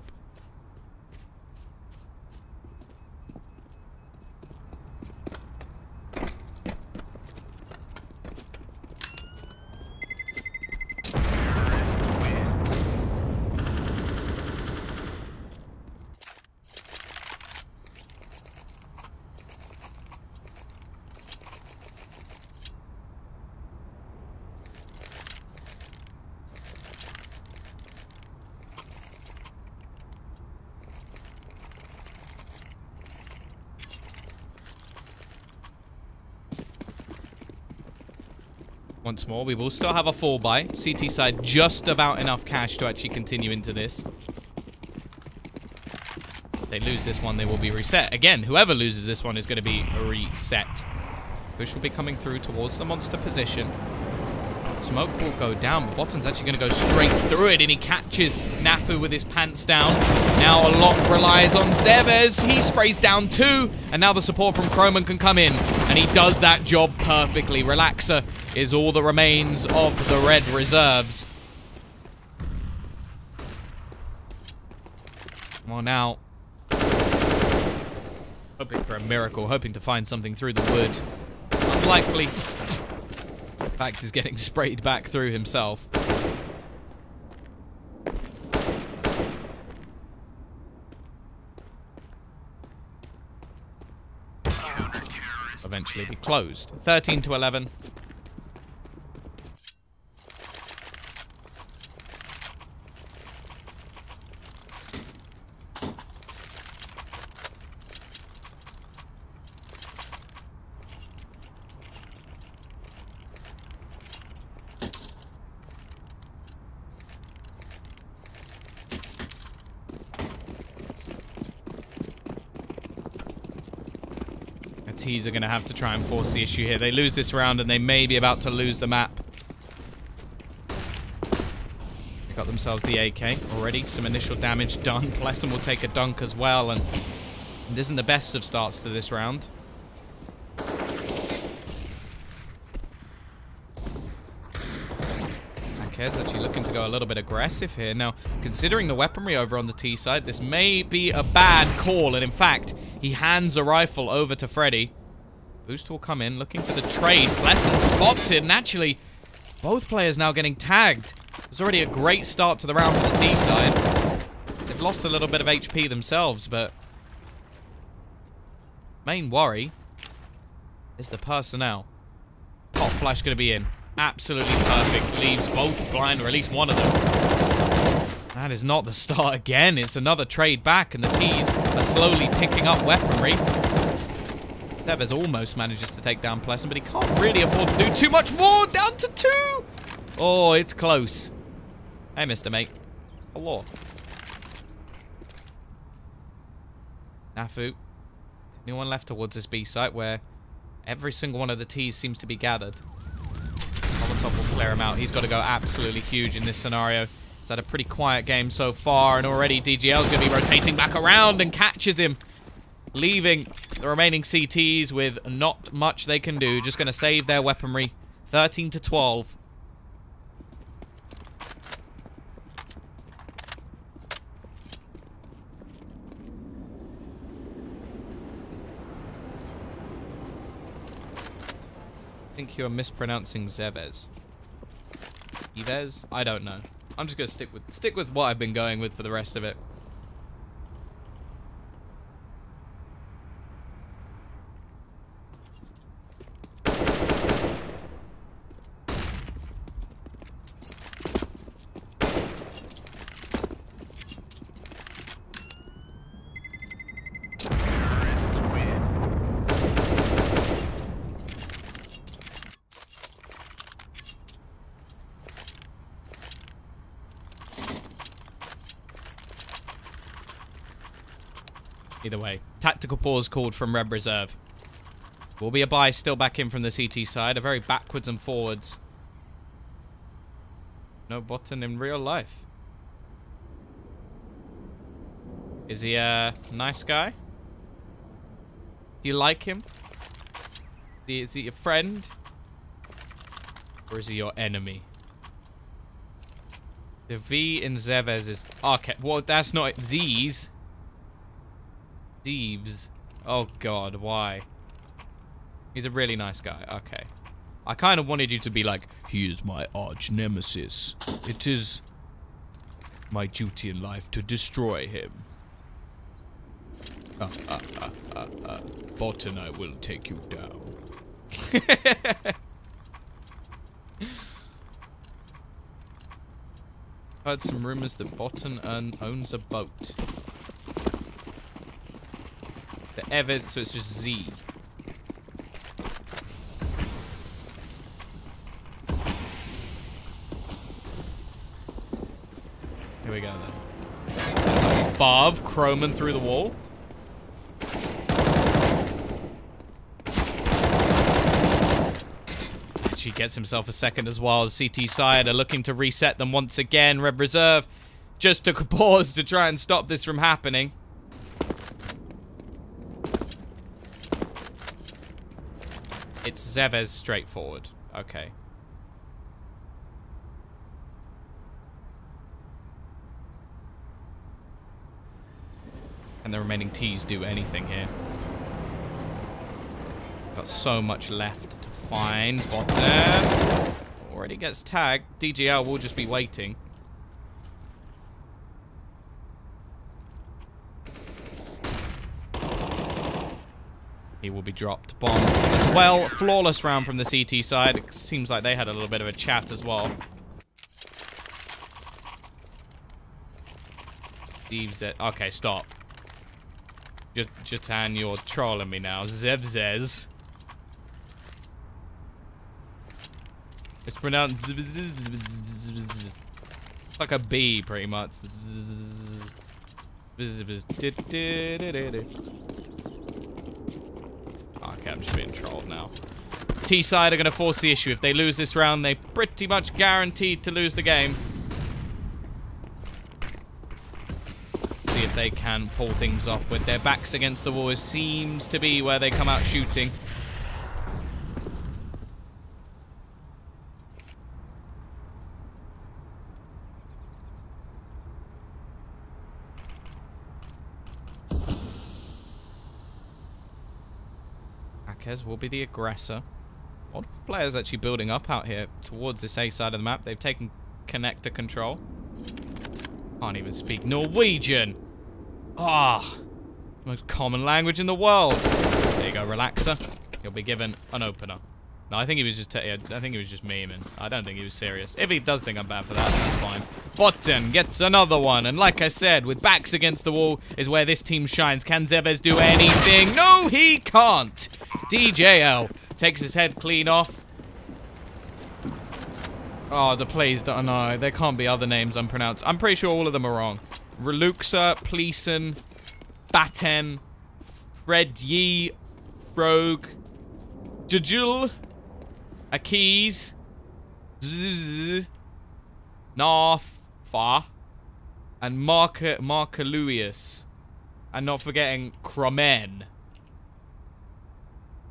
Once more, we will still have a fall buy. CT side just about enough cash to actually continue into this. If they lose this one, they will be reset. Again, whoever loses this one is going to be reset. Push will be coming through towards the monster position. Smoke will go down, but Bottom's actually going to go straight through it, and he catches Nafu with his pants down. Now a lot relies on Zevez. He sprays down 2, and now the support from Croman can come in, and he does that job perfectly. Relaxer is all that remains of the red reserves. Well, now, hoping for a miracle, hoping to find something through the wood. Unlikely. In fact, he's getting sprayed back through himself. Eventually be closed. 13 to 11. T's are going to have to try and force the issue here. They lose this round and they may be about to lose the map. They got themselves the AK already. Some initial damage done. Plesson will take a dunk as well, and this isn't the best of starts to this round. Akez actually looking to go a little bit aggressive here. Now, considering the weaponry over on the T side, this may be a bad call, and in fact, he hands a rifle over to Freddy. Boost will come in, looking for the trade. Plesson spots it, and actually, both players now getting tagged. It's already a great start to the round for the T side. They've lost a little bit of HP themselves, but main worry is the personnel. Pop flash going to be in. Absolutely perfect. Leaves both blind, or at least one of them. That is not the start again. It's another trade back, and the T's are slowly picking up weaponry. Devers almost manages to take down Pleasant, but he can't really afford to do too much more. Down to 2. Oh, it's close. Hey, Mr. Mate. Hello. Nafu. Anyone left towards this B site where every single one of the T's seems to be gathered. Molotov will clear him out. He's got to go absolutely huge in this scenario. He's had a pretty quiet game so far, and already DGL's going to be rotating back around and catches him, leaving the remaining CTs with not much they can do. Just going to save their weaponry. 13 to 12. I think you're mispronouncing Zevez. Yves? I don't know. I'm just gonna stick with what I've been going with for the rest of it. Terrorists win. Either way, tactical pause called from Red Reserve. Will be a buy still back in from the CT side. A very backwards and forwards. No button in real life. Is he a nice guy? Do you like him? Is he a friend? Or is he your enemy? The V in Zevez is... Okay, well, that's not... Z's. Steve's. Oh god, why? He's a really nice guy. Okay. I kind of wanted you to be like, he is my arch nemesis. It is my duty in life to destroy him. Bottom, I will take you down. Heard some rumors that Bottom owns a boat. The evidence, so it's just Z. Here we go then. Above, Croman through the wall. Actually gets himself a second as well. CT side are looking to reset them once again. Red Reserve just took a pause to try and stop this from happening. It's Zevez straightforward. Okay. Can the remaining T's do anything here? Got so much left to find. Bottom already gets tagged. DGL will just be waiting. He will be dropped. Bomb as well. Flawless round from the CT side. It seems like they had a little bit of a chat as well. Steve's it. Okay, stop. Jatan, you're trolling me now. Zevzez. It's pronounced like a B, pretty much. Okay, I'm just being trolled now. T-side are going to force the issue. If they lose this round, they pretty much guaranteed to lose the game. See if they can pull things off with their backs against the wall. It seems to be where they come out shooting. Will be the aggressor. Multiple players actually building up out here towards this A side of the map. They've taken connector control. Can't even speak Norwegian. Ah, most common language in the world. There you go, relaxer. He'll be given an opener. No, I think he was just I think he was just memeing. I don't think he was serious. If he does think I'm bad for that, that's fine. Bottom gets another one, and like I said, with backs against the wall is where this team shines. Can Zevez do anything? No, he can't. DJL takes his head clean off. Oh, the plays don't know. There can't be other names unpronounced. I'm pretty sure all of them are wrong. Reluxa, Pleason, Batten, Fred Yee, Rogue, Jujul, Akiz, Narfa, and Marcaluius. And not forgetting Cromen.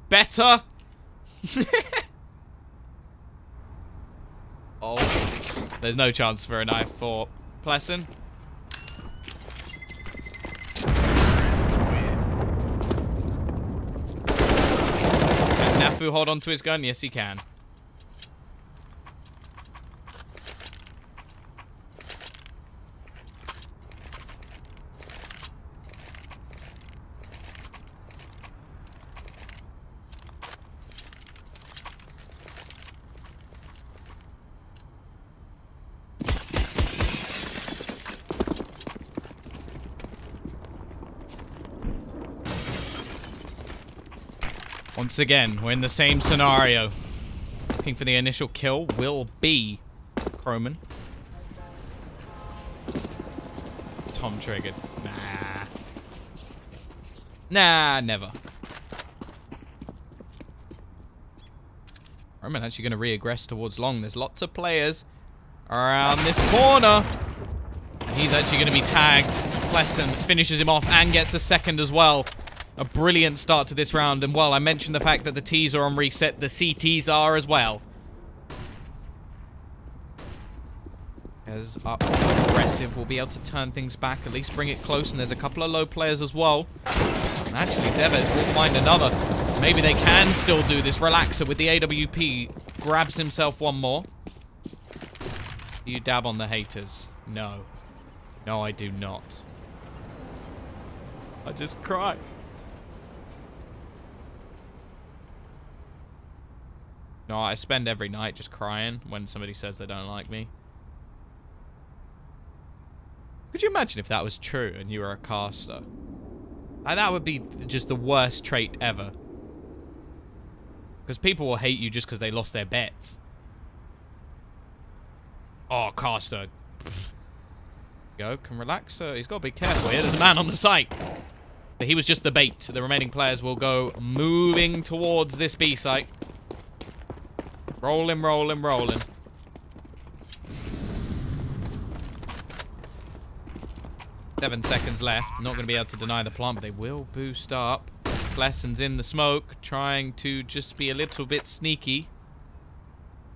Better? Oh. There's no chance for a knife for Plessen. Can Nafu hold on to his gun? Yes, he can. Once again, we're in the same scenario. Looking for the initial kill will be Croman. Tom triggered. Nah. Nah, never. Croman actually going to re-aggress towards long. There's lots of players around this corner. And he's actually going to be tagged. Plessen finishes him off and gets a second as well. A brilliant start to this round, and well, I mentioned the fact that the T's are on reset, the CTs are as well. As up aggressive, we'll be able to turn things back, at least bring it close, and there's a couple of low players as well. And actually, Zevez will find another. Maybe they can still do this. Relaxer with the AWP grabs himself one more. Do you dab on the haters? No. No, I do not. I just cry. No, I spend every night just crying when somebody says they don't like me. Could you imagine if that was true and you were a caster? That would be just the worst trait ever. Because people will hate you just because they lost their bets. Oh, caster. Go, can relax. He's got to be careful here. There's a man on the site. But he was just the bait. The remaining players will go moving towards this B site. Rolling, rolling, rolling. Seven seconds left. Not going to be able to deny the plant, but they will boost up. Plessen's in the smoke, trying to just be a little bit sneaky.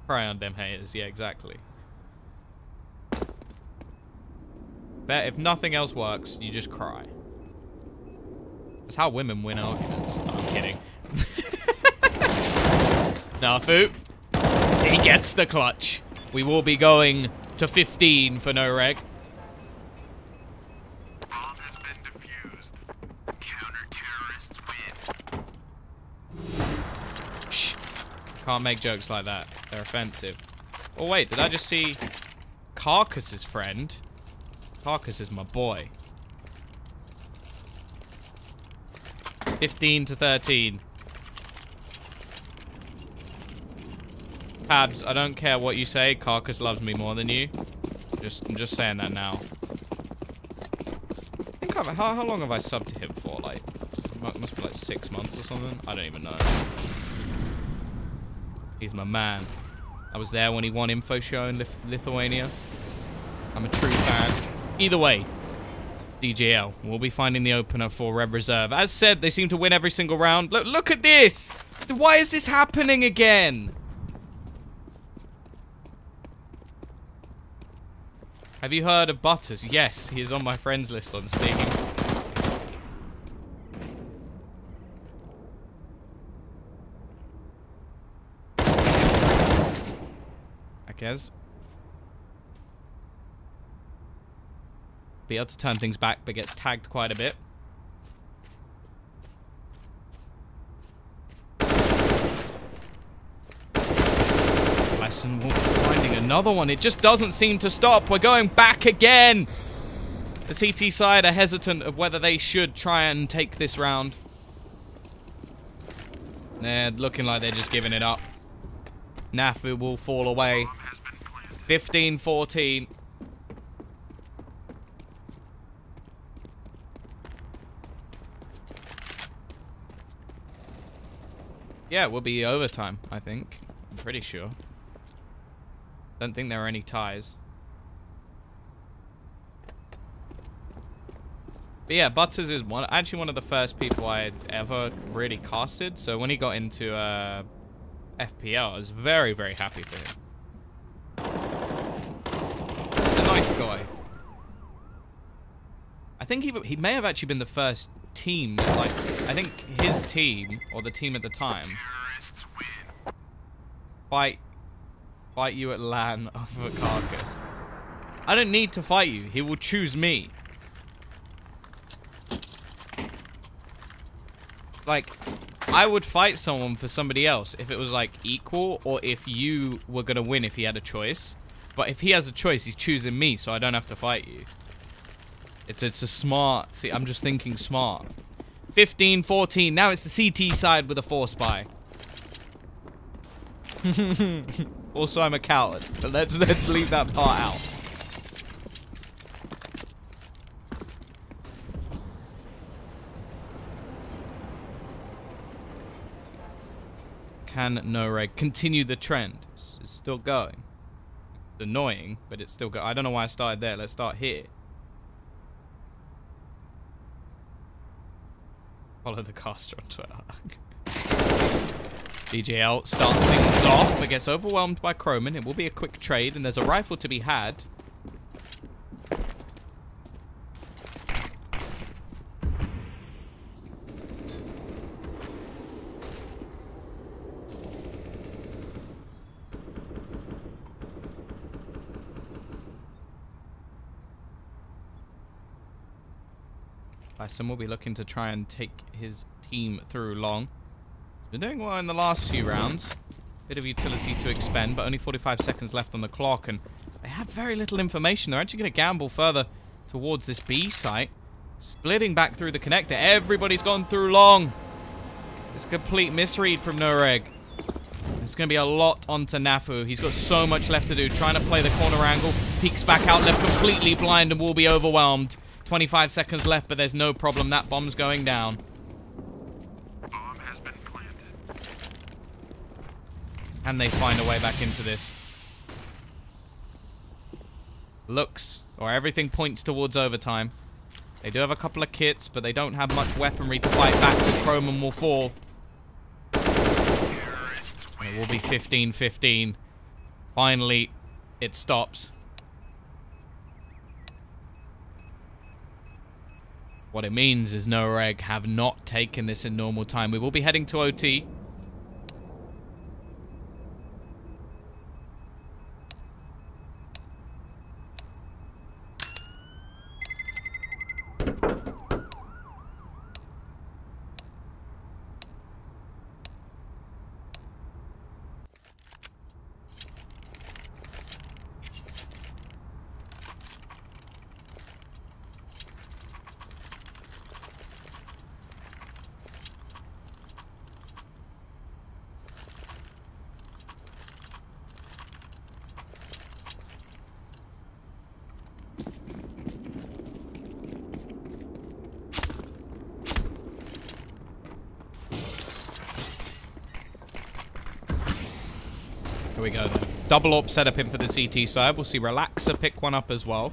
Cry on them haters. Yeah, exactly. Bet if nothing else works, you just cry. That's how women win arguments. No, I'm kidding. Nafu. He gets the clutch. We will be going to 15 for NOREG. Bomb has been defused. Counter-terrorists win. Shh. Can't make jokes like that. They're offensive. Oh wait, did I just see Carcass's friend? Carcass is my boy. 15 to 13. Pabs, I don't care what you say. Carcass loves me more than you. I'm just saying that now. I think how long have I subbed to him for? Like, must be like 6 months or something. I don't even know. He's my man. I was there when he won Info Show in Lithuania. I'm a true fan. Either way, DJL will be finding the opener for Red Reserve. As said, they seem to win every single round. Look at this! Why is this happening again? Have you heard of Butters? Yes, he is on my friends list on Steam. I guess. Be able to turn things back, but gets tagged quite a bit. Lesson finding another one. It just doesn't seem to stop. We're going back again. The CT side are hesitant of whether they should try and take this round. They're looking like they're just giving it up. Nafu will fall away. 15-14. Yeah, it will be overtime, I think. I'm pretty sure. Don't think there are any ties. But yeah, Butters is actually one of the first people I had ever really casted. So when he got into FPL, I was very, very happy for him. He's a nice guy. I think he may have actually been the first team that, like, I think his team, or the team at the time, fight you at LAN of a carcass. I don't need to fight you. He will choose me. Like, I would fight someone for somebody else if it was, like, equal, or if you were gonna win if he had a choice. But if he has a choice, he's choosing me, so I don't have to fight you. It's a smart... See, I'm just thinking smart. 15-14. Now it's the CT side with a 4-spy. Also, I'm a coward. But let's leave that part out. Can NOREG continue the trend? It's still going. It's annoying, but it's still going. I don't know why I started there. Let's start here. Follow the caster on Twitter. DJL starts things off, but gets overwhelmed by Croman. It will be a quick trade, and there's a rifle to be had. Bison will be looking to try and take his team through long. He's been doing well in the last few rounds. Bit of utility to expend, but only 45 seconds left on the clock, and they have very little information. They're actually going to gamble further towards this B site. Splitting back through the connector. Everybody's gone through long. It's a complete misread from NOREG. It's going to be a lot onto Nafu. He's got so much left to do. Trying to play the corner angle. Peeks back out, left completely blind and will be overwhelmed. 25 seconds left, but there's no problem. That bomb's going down. Bomb has been planted. And they find a way back into this. Looks, or everything points towards overtime. They do have a couple of kits, but they don't have much weaponry to fight back with. Croman will fall. And it will be 15-15. Finally, it stops. What it means is NOREG have not taken this in normal time. We will be heading to OT. Here we go then. Double AWP setup in for the CT side. We'll see Relaxer pick one up as well.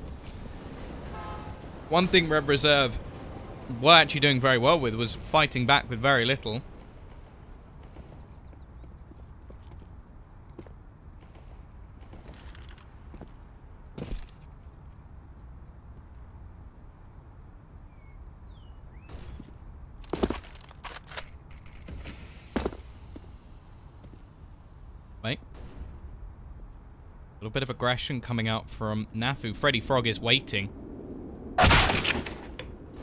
One thing Red Reserve were actually doing very well with was fighting back with very little. Wait. A little bit of aggression coming out from Nafu. Freddy Frog is waiting.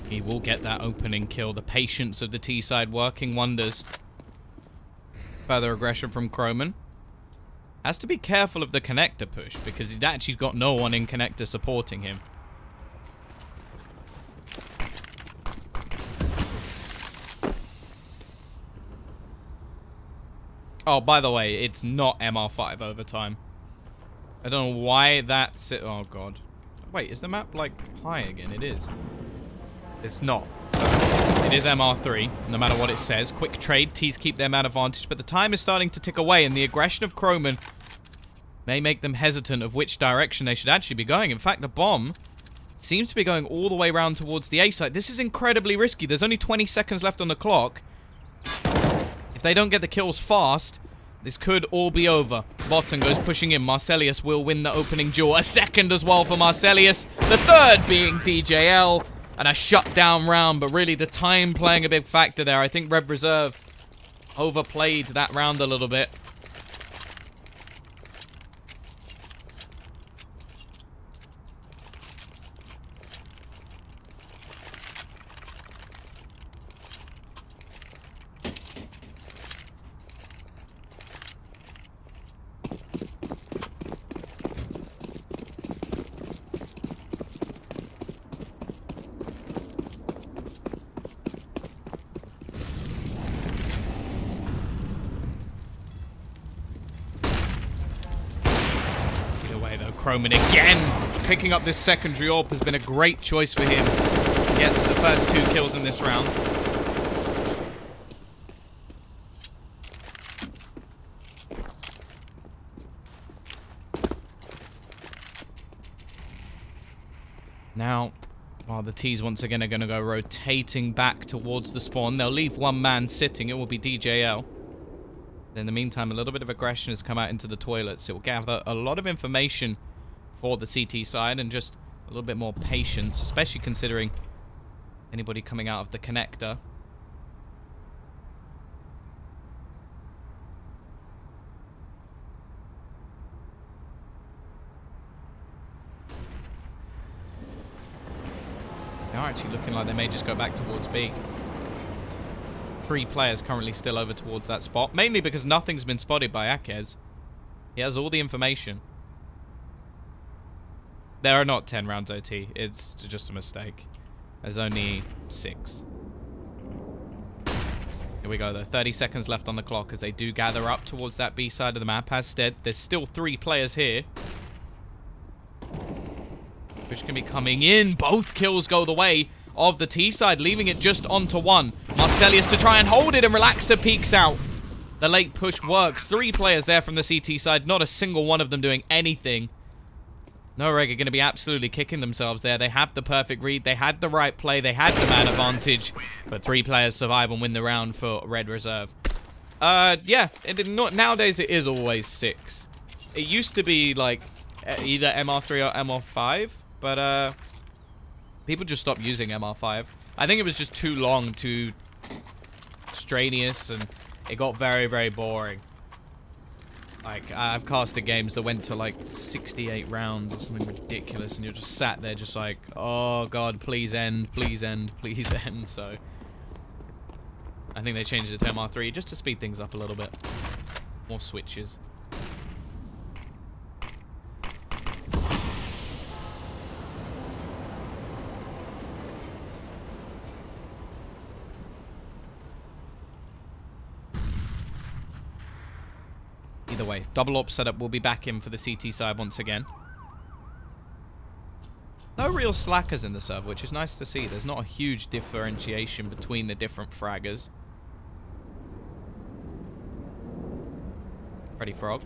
He will get that opening kill. The patience of the T-side working wonders. Further aggression from Croman. Has to be careful of the connector push because he's actually got no one in connector supporting him. Oh, by the way, it's not MR5 overtime. I don't know why that's it. Oh, God. Wait, is the map, like, high again? It is. It's not. So, it is MR3, no matter what it says. Quick trade. T's keep their man advantage, but the time is starting to tick away, and the aggression of Croman may make them hesitant of which direction they should actually be going. In fact, the bomb seems to be going all the way around towards the A site. This is incredibly risky. There's only 20 seconds left on the clock. If they don't get the kills fast, this could all be over. Botton goes pushing in. Marcelius will win the opening duel. A second as well for Marcelius. The third being DJL. And a shutdown round, but really the time playing a big factor there. I think Red Reserve overplayed that round a little bit. Croman again picking up this secondary AWP has been a great choice for him. Gets the first 2 kills in this round. Now, while the T's once again are going to go rotating back towards the spawn, they'll leave one man sitting. It will be DJL. In the meantime, a little bit of aggression has come out into the toilets. It will gather a lot of information for the CT side and just a little bit more patience, especially considering anybody coming out of the connector. They are actually looking like they may just go back towards B. 3 players currently still over towards that spot, mainly because nothing's been spotted by Akez. He has all the information. There are not 10 rounds OT. It's just a mistake. There's only 6. Here we go, though. 30 seconds left on the clock as they do gather up towards that B side of the map. As said, there's still 3 players here, which can be coming in. Both kills go the way of the T side, leaving it just onto 1. Marcelius to try and hold it, and Relaxer peeks out. The late push works. 3 players there from the CT side. Not a single one of them doing anything. NOREG are going to be absolutely kicking themselves there. They have the perfect read. They had the right play. They had the man advantage. But 3 players survive and win the round for Red Reserve. Yeah. Nowadays, it is always 6. It used to be, like, either MR3 or MR5. But, people just stopped using MR5. I think it was just too long, too strenuous, and it got very, very boring. Like, I've casted games that went to, like, 68 rounds or something ridiculous, and you're just sat there just like, oh, God, please end, please end, please end. So, I think they changed it to MR3 just to speed things up a little bit. More switches. Either way, double AWP setup will be back in for the CT side once again. No real slackers in the server, which is nice to see. There's not a huge differentiation between the different fraggers. Freddy Frog.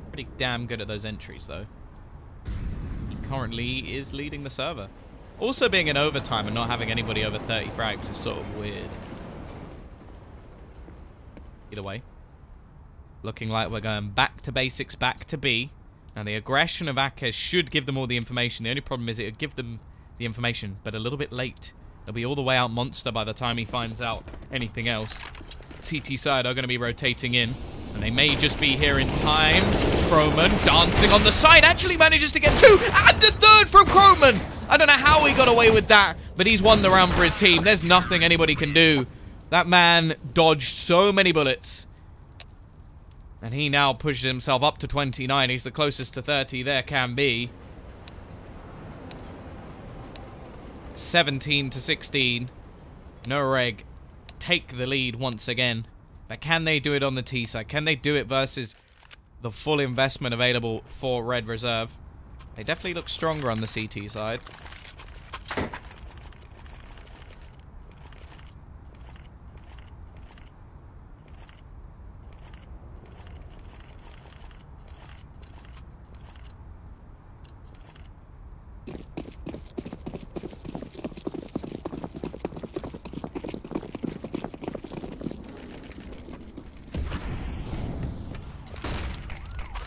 Pretty damn good at those entries, though. He currently is leading the server. Also, being in overtime and not having anybody over 30 frags is sort of weird. Either way. Looking like we're going back to basics, back to B. And the aggression of Akez should give them all the information. The only problem is it'll give them the information, but a little bit late. They'll be all the way out monster by the time he finds out anything else. CT side are going to be rotating in, and they may just be here in time. Croman dancing on the side, actually manages to get 2, and the 3rd from Croman! I don't know how he got away with that, but he's won the round for his team. There's nothing anybody can do. That man dodged so many bullets. And he now pushes himself up to 29. He's the closest to 30 there can be. 17 to 16. NOREG take the lead once again. But can they do it on the T side? Can they do it versus the full investment available for Red Reserve? They definitely look stronger on the CT side.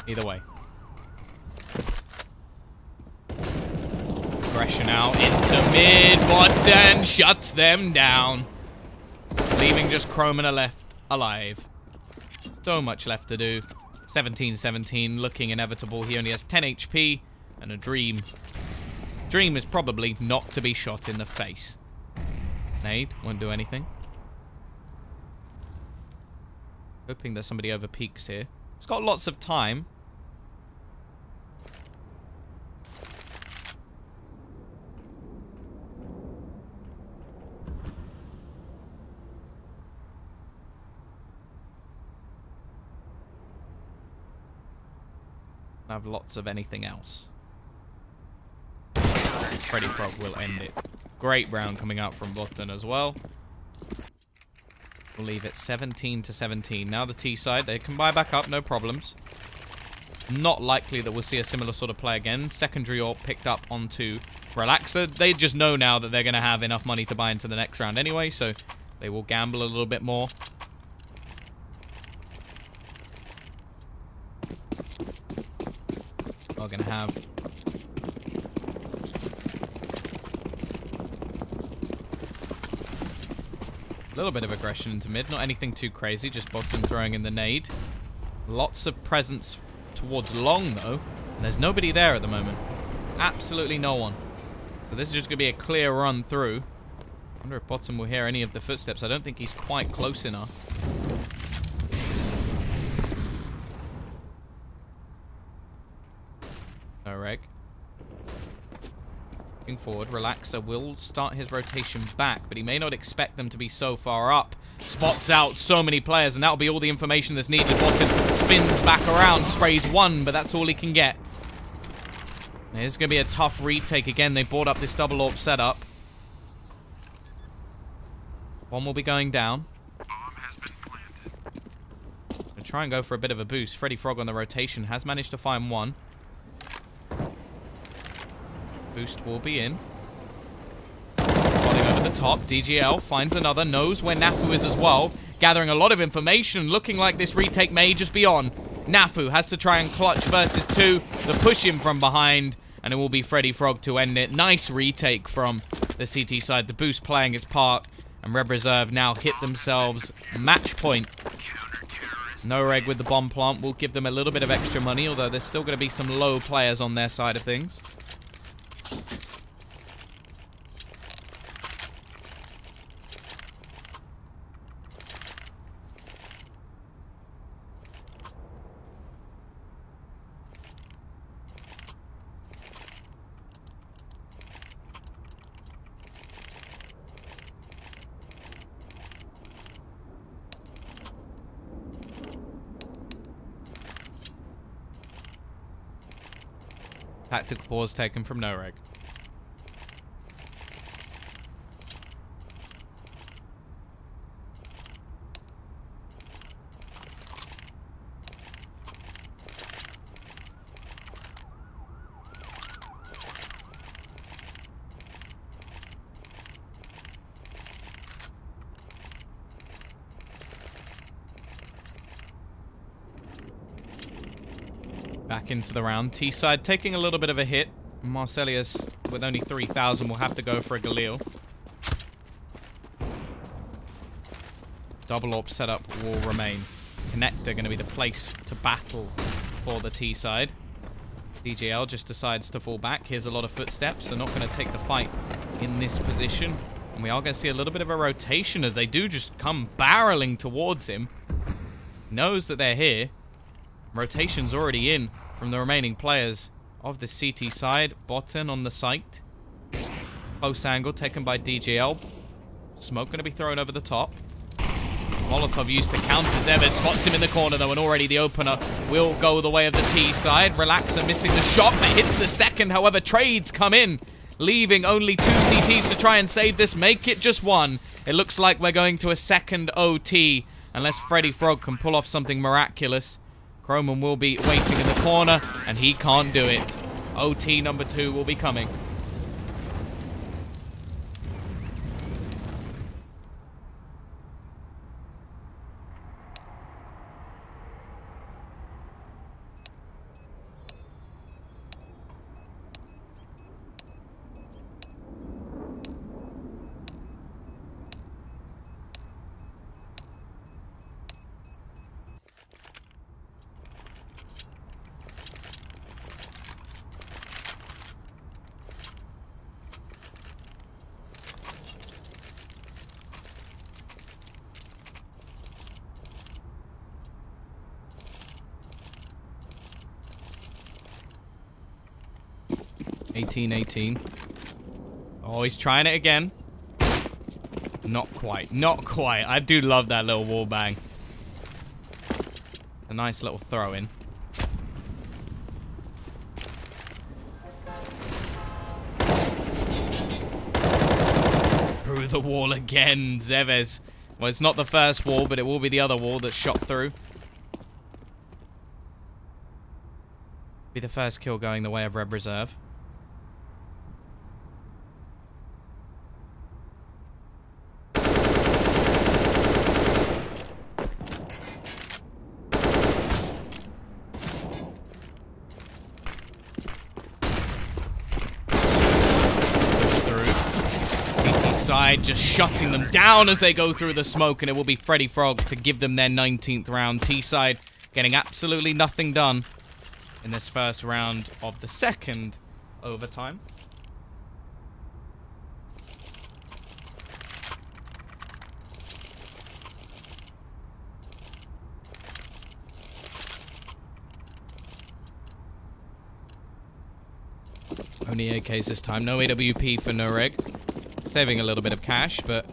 Either way. Aggression out into mid. Bottom shuts them down. Leaving just Chromina left alive. So much left to do. 17-17, looking inevitable. He only has 10 HP and a Dream. Dream is probably not to be shot in the face. Nade won't do anything. Hoping that somebody over peaks here. He's got lots of time. Have lots of anything else. Freddy Frog will end it. Great round coming out from Botton as well. We'll leave it 17-17. Now the T side, they can buy back up, no problems. Not likely that we'll see a similar sort of play again. Secondary AWP picked up onto Relaxer. They just know now that they're going to have enough money to buy into the next round anyway, so they will gamble a little bit more. We're going to have a little bit of aggression into mid. Not anything too crazy, just Bottom throwing in the nade. Lots of presence towards long, though. And there's nobody there at the moment. Absolutely no one. So this is just going to be a clear run through. I wonder if Bottom will hear any of the footsteps. I don't think he's quite close enough. NOREG. Looking forward, Relaxer will start his rotation back, but he may not expect them to be so far up. Spots out so many players, and that'll be all the information that's needed. Bottom spins back around, sprays one, but that's all he can get. It's going to be a tough retake again. They brought up this double AWP setup. One will be going down. Gonna try and go for a bit of a boost. Freddy Frog on the rotation has managed to find one. Boost will be in. Falling over the top. DGL finds another. Knows where Nafu is as well. Gathering a lot of information. Looking like this retake may just be on. Nafu has to try and clutch versus two. The push him from behind. And it will be Freddy Frog to end it. Nice retake from the CT side. The boost playing its part. And Red Reserve now hit themselves match point. NOREG with the bomb plant will give them a little bit of extra money. Although there's still going to be some low players on their side of things. Tactical pause taken from NOREG. Back into the round. T-side taking a little bit of a hit. Marcelius, with only 3,000, will have to go for a Galil. Double AWP setup will remain. Connector going to be the place to battle for the T-side. DJL just decides to fall back. Here's a lot of footsteps. They're not going to take the fight in this position. And we are going to see a little bit of a rotation as they do just come barreling towards him. Knows that they're here. Rotation's already in from the remaining players of the CT side. Bottom on the site. Close angle taken by DGL. Smoke going to be thrown over the top. Molotov used to counter Zevez. Spots him in the corner, though, and already the opener will go the way of the T side. Relaxer missing the shot, but hits the second. However, trades come in, leaving only 2 CTs to try and save this. Make it just 1. It looks like we're going to a second OT, unless Freddy Frog can pull off something miraculous. Croman will be waiting in the corner, and he can't do it. OT number 2 will be coming. $18-18. Oh, he's trying it again. Not quite. Not quite. I do love that little wall bang. A nice little throw in. Through the wall again, Zevez. Well, it's not the first wall, but it will be the other wall that's shot through. Be the first kill going the way of Red Reserve. Side just shutting them down as they go through the smoke, and it will be Freddy Frog to give them their 19th round. T-side getting absolutely nothing done in this first round of the second overtime. Only AKs this time, no AWP for NOREG. Saving a little bit of cash, but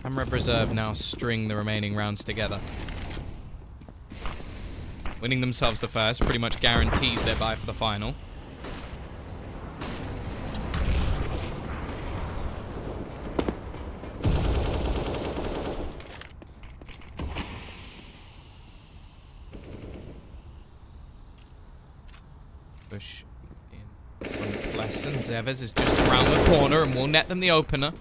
Red Reserve now string the remaining rounds together. Winning themselves the first pretty much guarantees their bye for the final. Push in. Zevez is just around the corner and will net them the opener.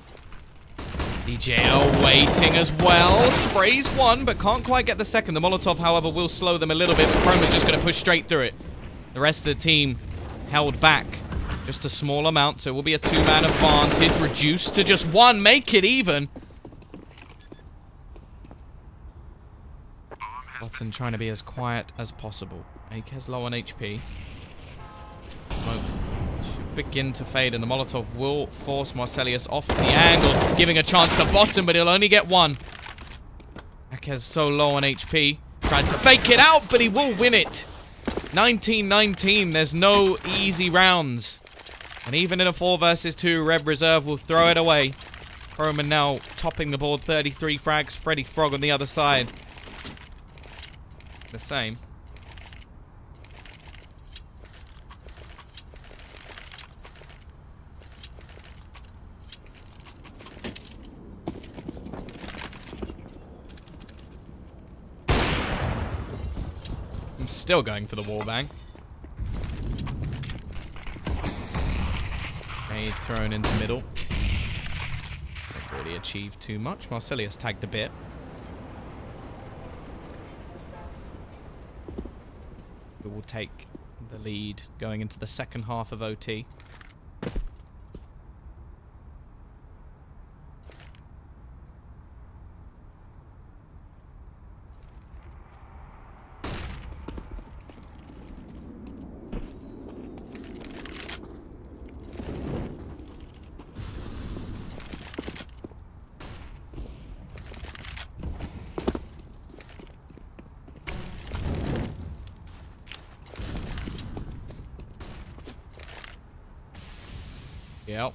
DJL waiting as well. Sprays 1, but can't quite get the second. The Molotov, however, will slow them a little bit. Chroma's just going to push straight through it. The rest of the team held back just a small amount, so it will be a 2-man advantage. Reduced to just 1. Make it even. Button trying to be as quiet as possible. AK's low on HP. Smoke begin to fade, and the Molotov will force Marcelius off the angle, giving a chance to Bottom, but he'll only get 1. Akez so low on HP, tries to fake it out, but he will win it. 19-19, there's no easy rounds. And even in a 4 versus 2, Red Reserve will throw it away. Roman now topping the board, 33 frags, Freddy Frog on the other side. The same. Still going for the wallbang. Grenade thrown into middle. Not really achieved too much. Marcelius tagged a bit. Who will take the lead going into the second half of OT. Yep.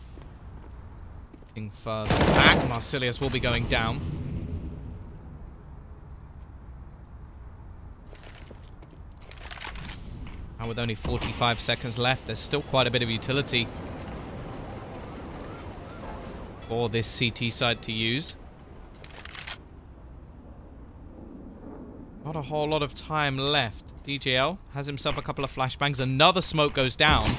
Getting further back. Marcelius will be going down. And with only 45 seconds left, there's still quite a bit of utility for this CT side to use. Not a whole lot of time left. DJL has himself a couple of flashbangs. Another smoke goes down.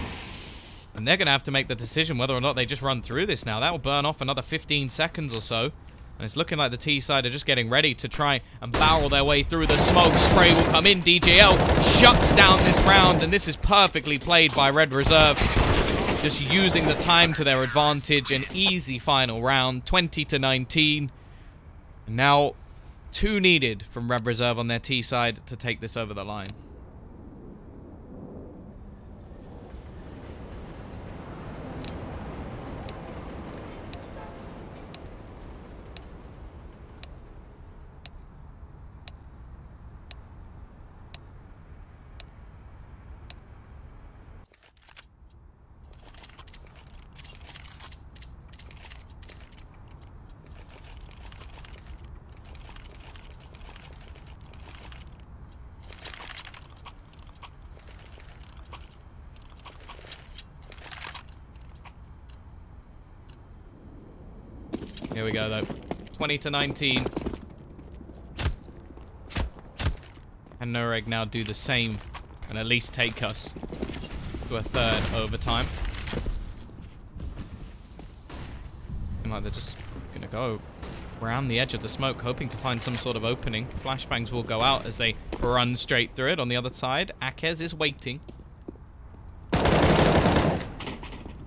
And they're going to have to make the decision whether or not they just run through this now. That will burn off another 15 seconds or so. And it's looking like the T side are just getting ready to try and barrel their way through. The smoke spray will come in. DJL shuts down this round. And this is perfectly played by Red Reserve. Just using the time to their advantage. An easy final round. 20-19. And now 2 needed from Red Reserve on their T side to take this over the line. Here we go, though. 20-19. And NOREG now do the same and at least take us to a 3rd overtime. And like they're just gonna go around the edge of the smoke, hoping to find some sort of opening. Flashbangs will go out as they run straight through it. On the other side, Akez is waiting.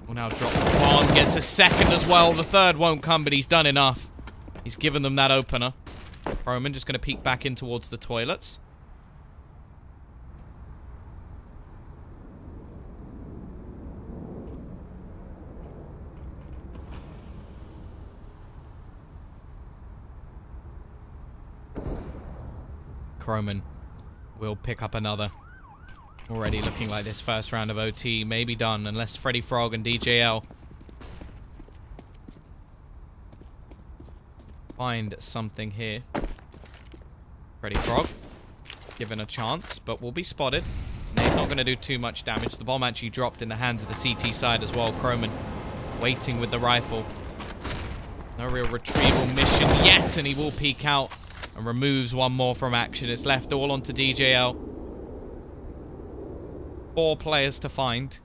Will now drop the bomb, gets a 2nd as well. The 3rd won't come, but he's done enough. He's given them that opener. Roman just going to peek back in towards the toilets. Croman will pick up another. Already looking like this first round of OT may be done unless Freddy Frog and DJL find something here. Freddy Frog given a chance, but will be spotted. And he's not going to do too much damage. The bomb actually dropped in the hands of the CT side as well. Croman waiting with the rifle. No real retrieval mission yet, and he will peek out and removes one more from action. It's left all onto DJL. 4 players to find.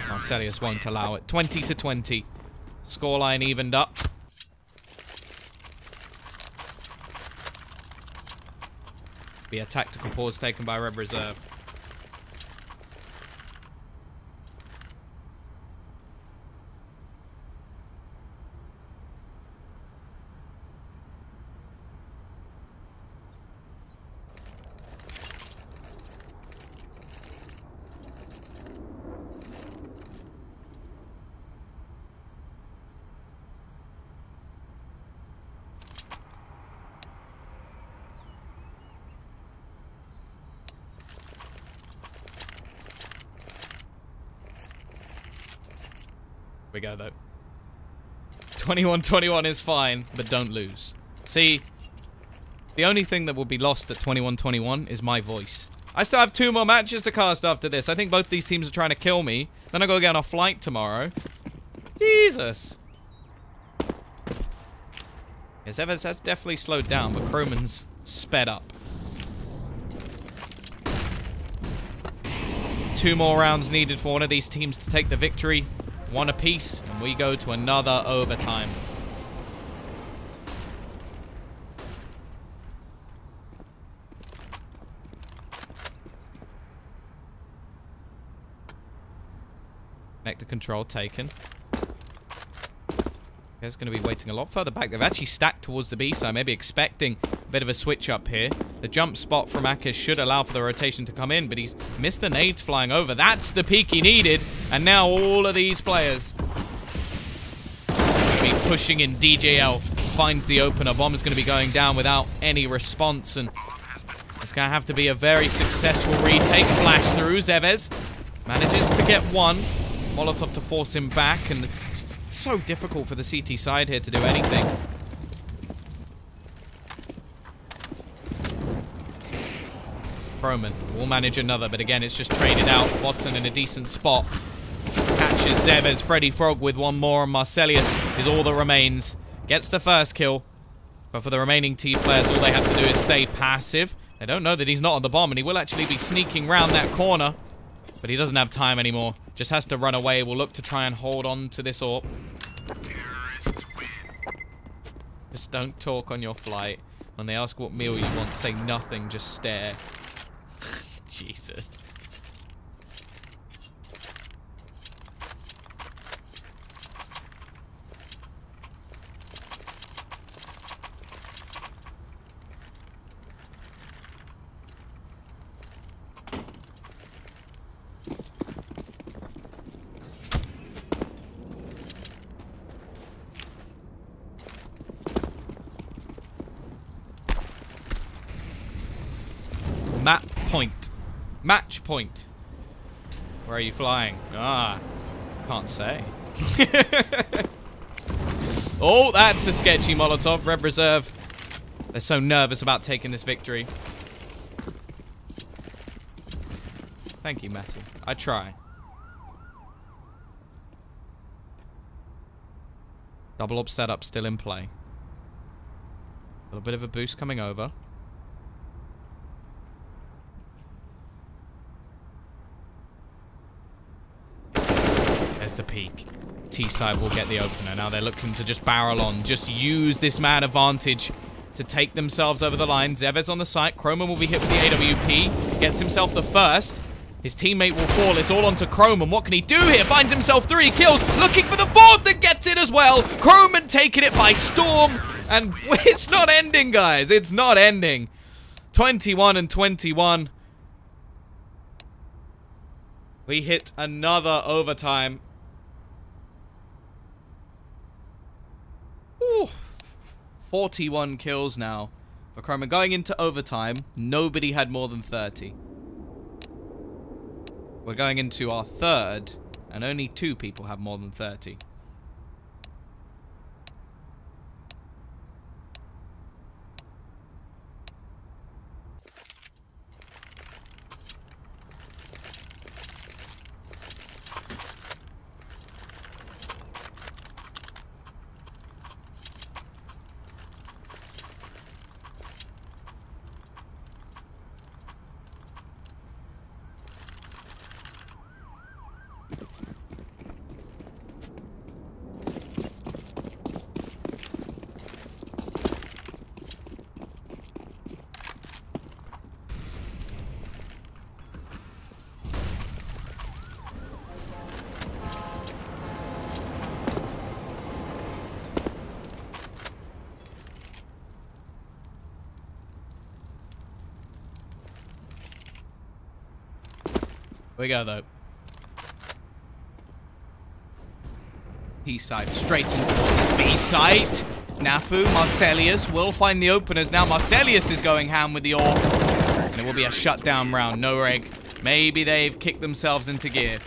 Marcelius won't allow it. 20-20. Scoreline evened up. Be a tactical pause taken by Red Reserve. We go though. 21-21 is fine, but don't lose. See, the only thing that will be lost at 21-21 is my voice. I still have 2 more matches to cast after this. I think both these teams are trying to kill me. Then I gotta get on a flight tomorrow. Jesus. Yes, Evans has definitely slowed down, but Croman's sped up. 2 more rounds needed for one of these teams to take the victory. 1 apiece, and we go to another overtime. Connector control taken. He's going to be waiting a lot further back. They've actually stacked towards the B side, maybe expecting a bit of a switch up here. The jump spot from Akez should allow for the rotation to come in, but he's missed the nades flying over. That's the peak he needed, and now all of these players going to be pushing in. DJL finds the opener. Bomb is going to be going down without any response, and it's going to have to be a very successful retake. Flash through. Zevez manages to get 1. Molotov to force him back, and it's so difficult for the CT side here to do anything. Roman will manage another, but again, it's just traded out. Watson in a decent spot. Catches Zev as Freddy Frog with one more, and Marcelius is all that remains. Gets the first kill. But for the remaining T players, all they have to do is stay passive. They don't know that he's not on the bomb, and he will actually be sneaking round that corner. But he doesn't have time anymore. Just has to run away. We'll look to try and hold on to this AWP. Terrorists win. Just don't talk on your flight. When they ask what meal you want, say nothing, just stare. Jesus. Map point. Match point. Where are you flying? Ah, can't say. Oh, that's a sketchy Molotov. Red Reserve. They're so nervous about taking this victory. Thank you, Matty. I try. Double up setup still in play. A little bit of a boost coming over. There's the peak. T-side will get the opener. Now they're looking to just barrel on. Just use this man advantage to take themselves over the line. Zevez on the site. Chroman will be hit with the AWP. Gets himself the first. His teammate will fall. It's all onto Chroman. What can he do here? Finds himself 3 kills. Looking for the 4th and gets it as well. Chroman taking it by storm. And it's not ending, guys. It's not ending. 21 and 21. We hit another overtime. Ooh. 41 kills now for Chroman. Going into overtime, nobody had more than 30. We're going into our 3rd, and only 2 people have more than 30. We go, though. P-side, straight in towards his B-side. Nafu, Marcelius will find the openers. Now Marcelius is going ham with the AWP. And it will be a shutdown round. NOREG. Maybe they've kicked themselves into gear.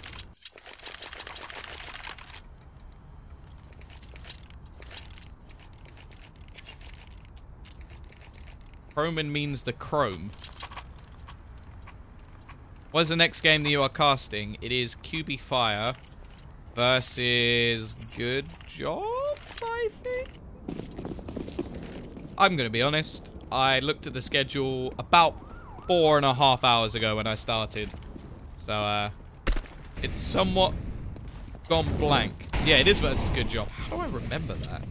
Chroman means the chrome. What's the next game that you are casting? It is QB Fire versus Good Job, I think? I'm going to be honest. I looked at the schedule about 4.5 hours ago when I started. So, it's somewhat gone blank. Yeah, it is versus Good Job. How do I remember that?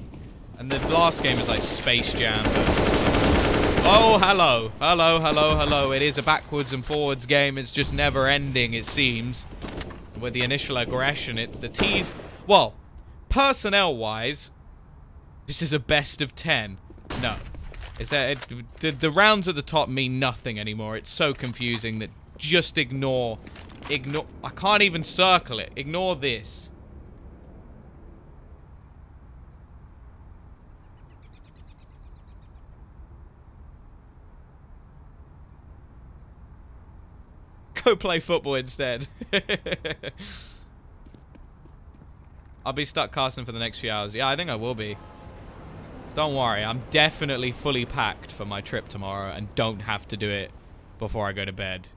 And the last game is like Space Jam versus... Oh, hello. Hello, hello, hello. It is a backwards and forwards game. It's just never ending, it seems. With the initial aggression, the T's... Well, personnel-wise, this is a best of 10. No. Is that the rounds at the top mean nothing anymore. It's so confusing that just ignore... I can't even circle it. Ignore this. Go play football instead. I'll be stuck casting for the next few hours. Yeah, I think I will be. Don't worry, I'm definitely fully packed for my trip tomorrow and don't have to do it before I go to bed.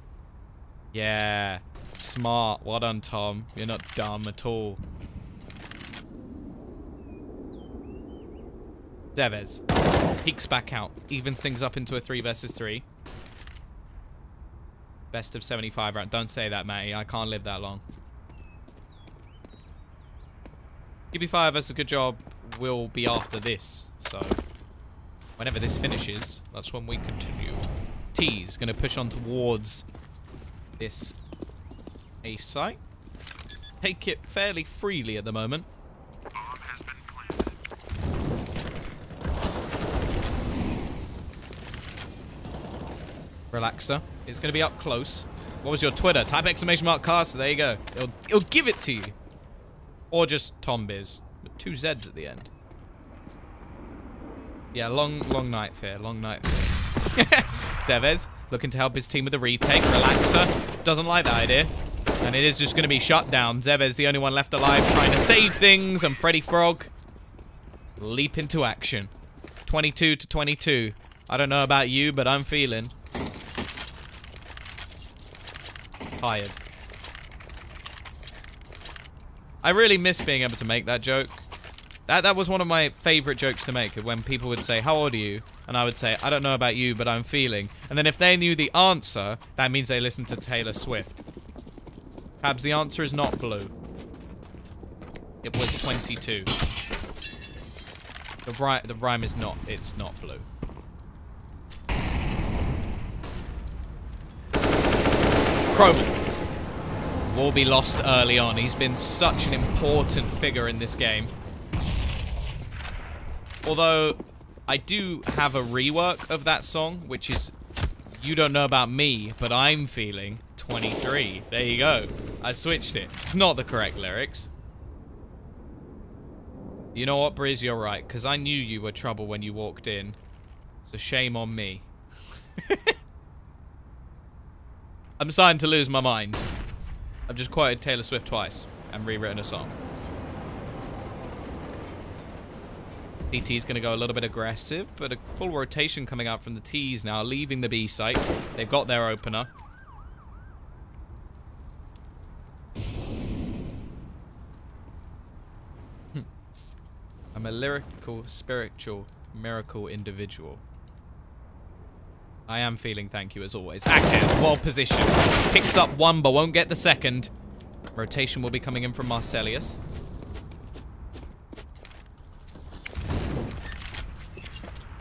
Yeah. Smart. Well done, Tom. You're not dumb at all. Zevez. Peeks back out. Evens things up into a 3 versus 3. Best of 75 round. Don't say that, Matty. I can't live that long. QB5 does a good job. Will be after this. So, whenever this finishes, that's when we continue. T's going to push on towards this A site. Take it fairly freely at the moment. Bomb has been planted. Relaxer is going to be up close. What was your Twitter? Type !cast. There you go. It'll give it to you. Or just Tombiz. With 2 Z's at the end. Yeah, long night fear. Long night fear. Zevez looking to help his team with the retake. Relaxer doesn't like that idea. And it is just going to be shut down. Zevez, the only one left alive, trying to save things. And Freddy Frog leap into action. 22 to 22. I don't know about you, but I'm feeling tired. I really miss being able to make that joke. That was one of my favorite jokes to make, when people would say, how old are you? And I would say, I don't know about you, but I'm feeling. And then if they knew the answer, that means they listened to Taylor Swift. Habs, the answer is not blue. It was 22. The rhyme is not, it's not blue. Croman will be lost early on. He's been such an important figure in this game. Although, I do have a rework of that song, which is You Don't Know About Me, but I'm Feeling 23. There you go. I switched it. It's not the correct lyrics. You know what, Briz? You're right, because I knew you were trouble when you walked in. So shame on me. I'm starting to lose my mind. I've just quoted Taylor Swift twice and rewritten a song. DT's going to go a little bit aggressive, but a full rotation coming out from the T's now, leaving the B site. They've got their opener. I'm a lyrical, spiritual, miracle individual. I am feeling thank you as always. Akez, well positioned. Picks up 1 but won't get the second. Rotation will be coming in from Marcelius.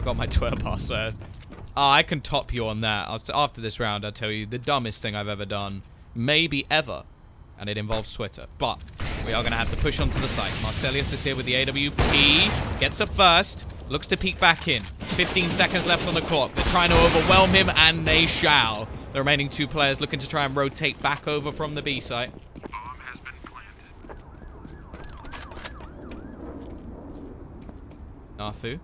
Got my Twitter password. I can top you on that. After this round, I'll tell you the dumbest thing I've ever done. Maybe ever. And it involves Twitter. But we are going to have to push onto the site. Marcelius is here with the AWP. Gets a first. Looks to peek back in. 15 seconds left on the clock. They're trying to overwhelm him, and they shall. The remaining 2 players looking to try and rotate back over from the B site. Bomb has been planted. Nafu.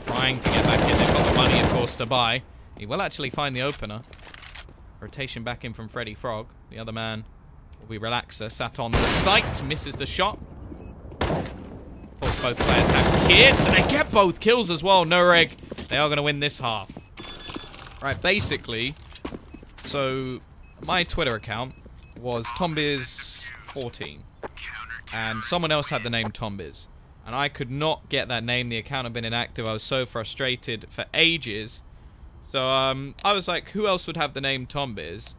Trying to get back in. They've got the money, of course, to buy. He will actually find the opener. Rotation back in from Freddy Frog. The other man will be Relaxer. Sat on the site. Misses the shot. Both players have kids, and they get both kills as well. NOREG, they are going to win this half. Right, basically, so my Twitter account was Tombiz14, and someone else had the name Tombiz, and I could not get that name. The account had been inactive. I was so frustrated for ages. So I was like, who else would have the name Tombiz?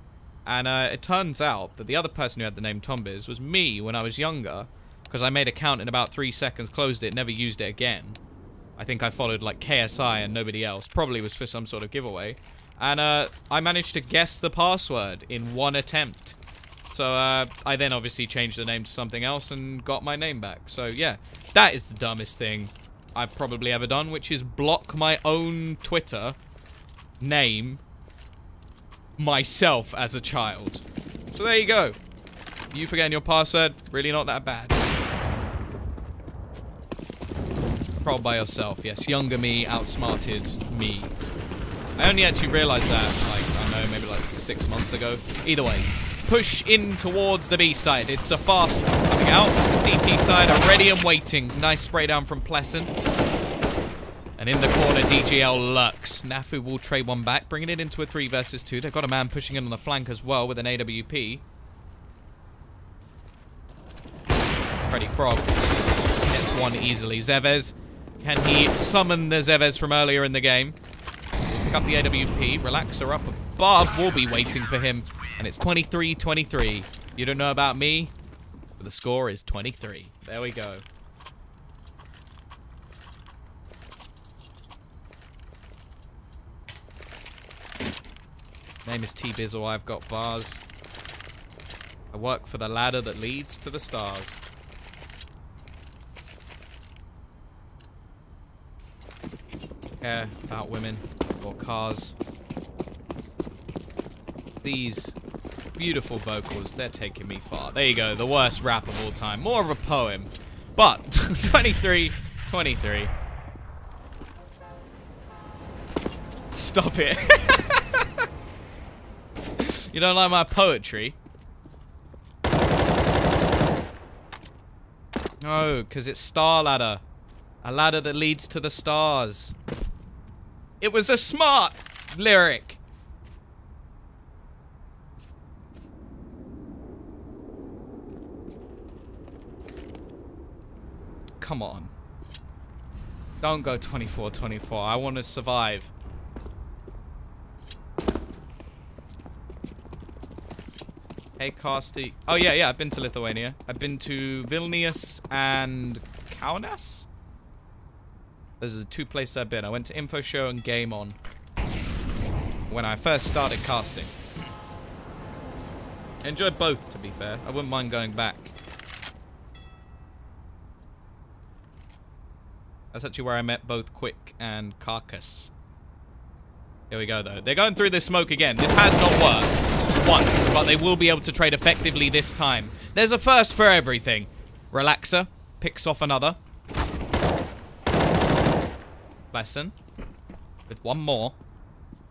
And it turns out that the other person who had the name Tombiz was me when I was younger. Because I made a count in about 3 seconds, closed it, never used it again. I think I followed like KSI and nobody else. Probably was for some sort of giveaway. And I managed to guess the password in 1 attempt. So I then obviously changed the name to something else and got my name back. So yeah, that is the dumbest thing I've probably ever done, which is block my own Twitter name myself as a child. So there you go. You forgetting your password, really not that bad. Proud by yourself, yes. Younger me outsmarted me. I only actually realized that, like, I don't know, maybe like 6 months ago. Either way, push in towards the B side. It's a fast one coming out. The CT side are ready and waiting. Nice spray down from Pleasant. And in the corner, DGL lurks. Nafu will trade one back, bringing it into a 3 versus 2. They've got a man pushing in on the flank as well with an AWP. Freddy Frog gets one easily. Zevez, can he summon the Zevez from earlier in the game? Pick up the AWP. Relaxer up above. Will be waiting for him. And it's 23-23. You don't know about me, but the score is 23. There we go. Name is T-Bizzle. I've got bars. I work for the ladder that leads to the stars. Care about women or cars. These beautiful vocals, they're taking me far. There you go, the worst rap of all time. More of a poem. But, 23-23. Stop it. You don't like my poetry? No, because it's Star Ladder. A ladder that leads to the stars. It was a smart lyric. Come on. Don't go 24-24. I want to survive. Hey, Casty. Oh, yeah, I've been to Lithuania. I've been to Vilnius and Kaunas. Those are the 2 places I've been. I went to Info Show and Game On when I first started casting. Enjoyed both, to be fair. I wouldn't mind going back. That's actually where I met both Quick and Carcass. Here we go, though. They're going through this smoke again. This has not worked once, but they will be able to trade effectively this time. There's a first for everything. Relaxer picks off another. Lesson. With one more.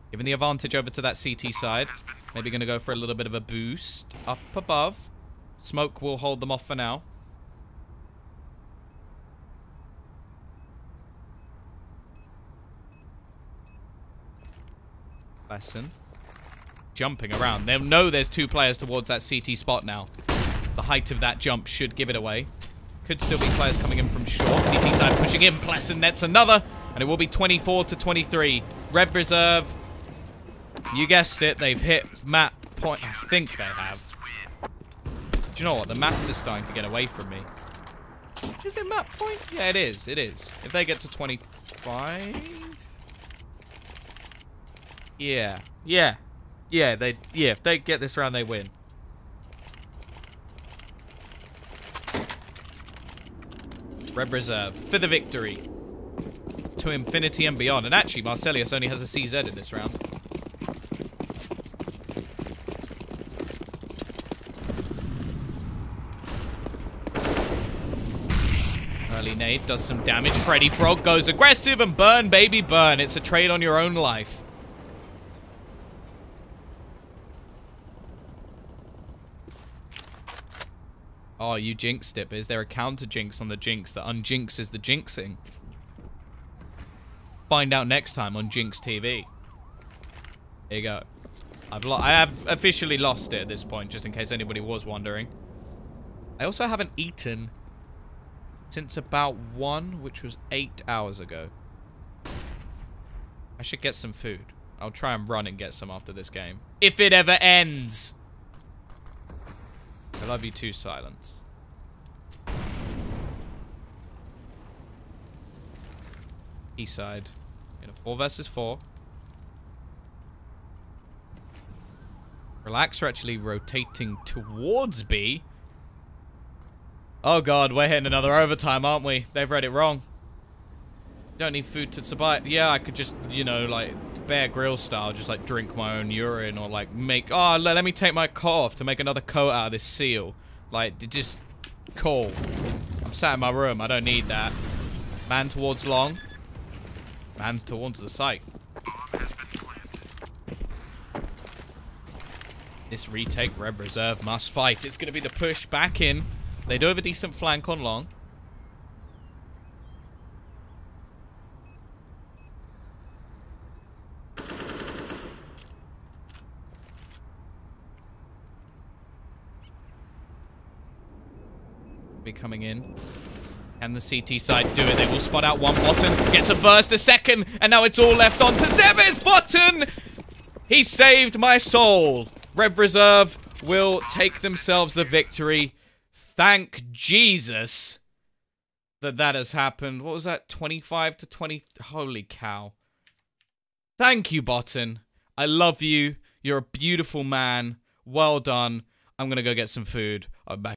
Giving the advantage over to that CT side. Maybe going to go for a little bit of a boost. Up above. Smoke will hold them off for now. Lesson. Jumping around. They'll know there's 2 players towards that CT spot now. The height of that jump should give it away. Could still be players coming in from short. CT side pushing in. Pleasant nets another. And it will be 24-23. Red Reserve. You guessed it. They've hit map point. I think they have. Do you know what? The maps is starting to get away from me. Is it map point? Yeah, it is. It is. If they get to 25... Yeah. If they get this round, they win. Red Reserve for the victory. To infinity and beyond. And actually, Marcelius only has a CZ in this round. Early nade does some damage. Freddy Frog goes aggressive and burn, baby, burn. It's a trade on your own life. Oh, you jinxed it, but is there a counter jinx on the jinx that unjinxes the jinxing? Find out next time on Jinx TV. There you go. I have officially lost it at this point, just in case anybody was wondering. I also haven't eaten since about 1, which was 8 hours ago. I should get some food. I'll try and run and get some after this game. If it ever ends! I love you too, Silence. East side. In a 4 versus 4. Relaxer actually rotating towards B. Oh god, we're hitting another overtime, aren't we? They've read it wrong. Don't need food to survive. Yeah, I could just, you know, like, Bear Grylls style, just like drink my own urine or like make, oh, let me take my coat off to make another coat out of this seal. Like, just, cool. I'm sat in my room, I don't need that. Man towards long. Man's towards the site. This retake, Red Reserve must fight. It's going to be the push back in. They do have a decent flank on long. Be coming in. Can the CT side do it? They will spot out one. Botton gets a first, a second, and now it's all left on to Zevis. Botton! He saved my soul. Red Reserve will take themselves the victory. Thank Jesus that has happened. What was that? 25 to 20? Holy cow. Thank you, Botton. I love you. You're a beautiful man. Well done. I'm gonna go get some food. I'm back.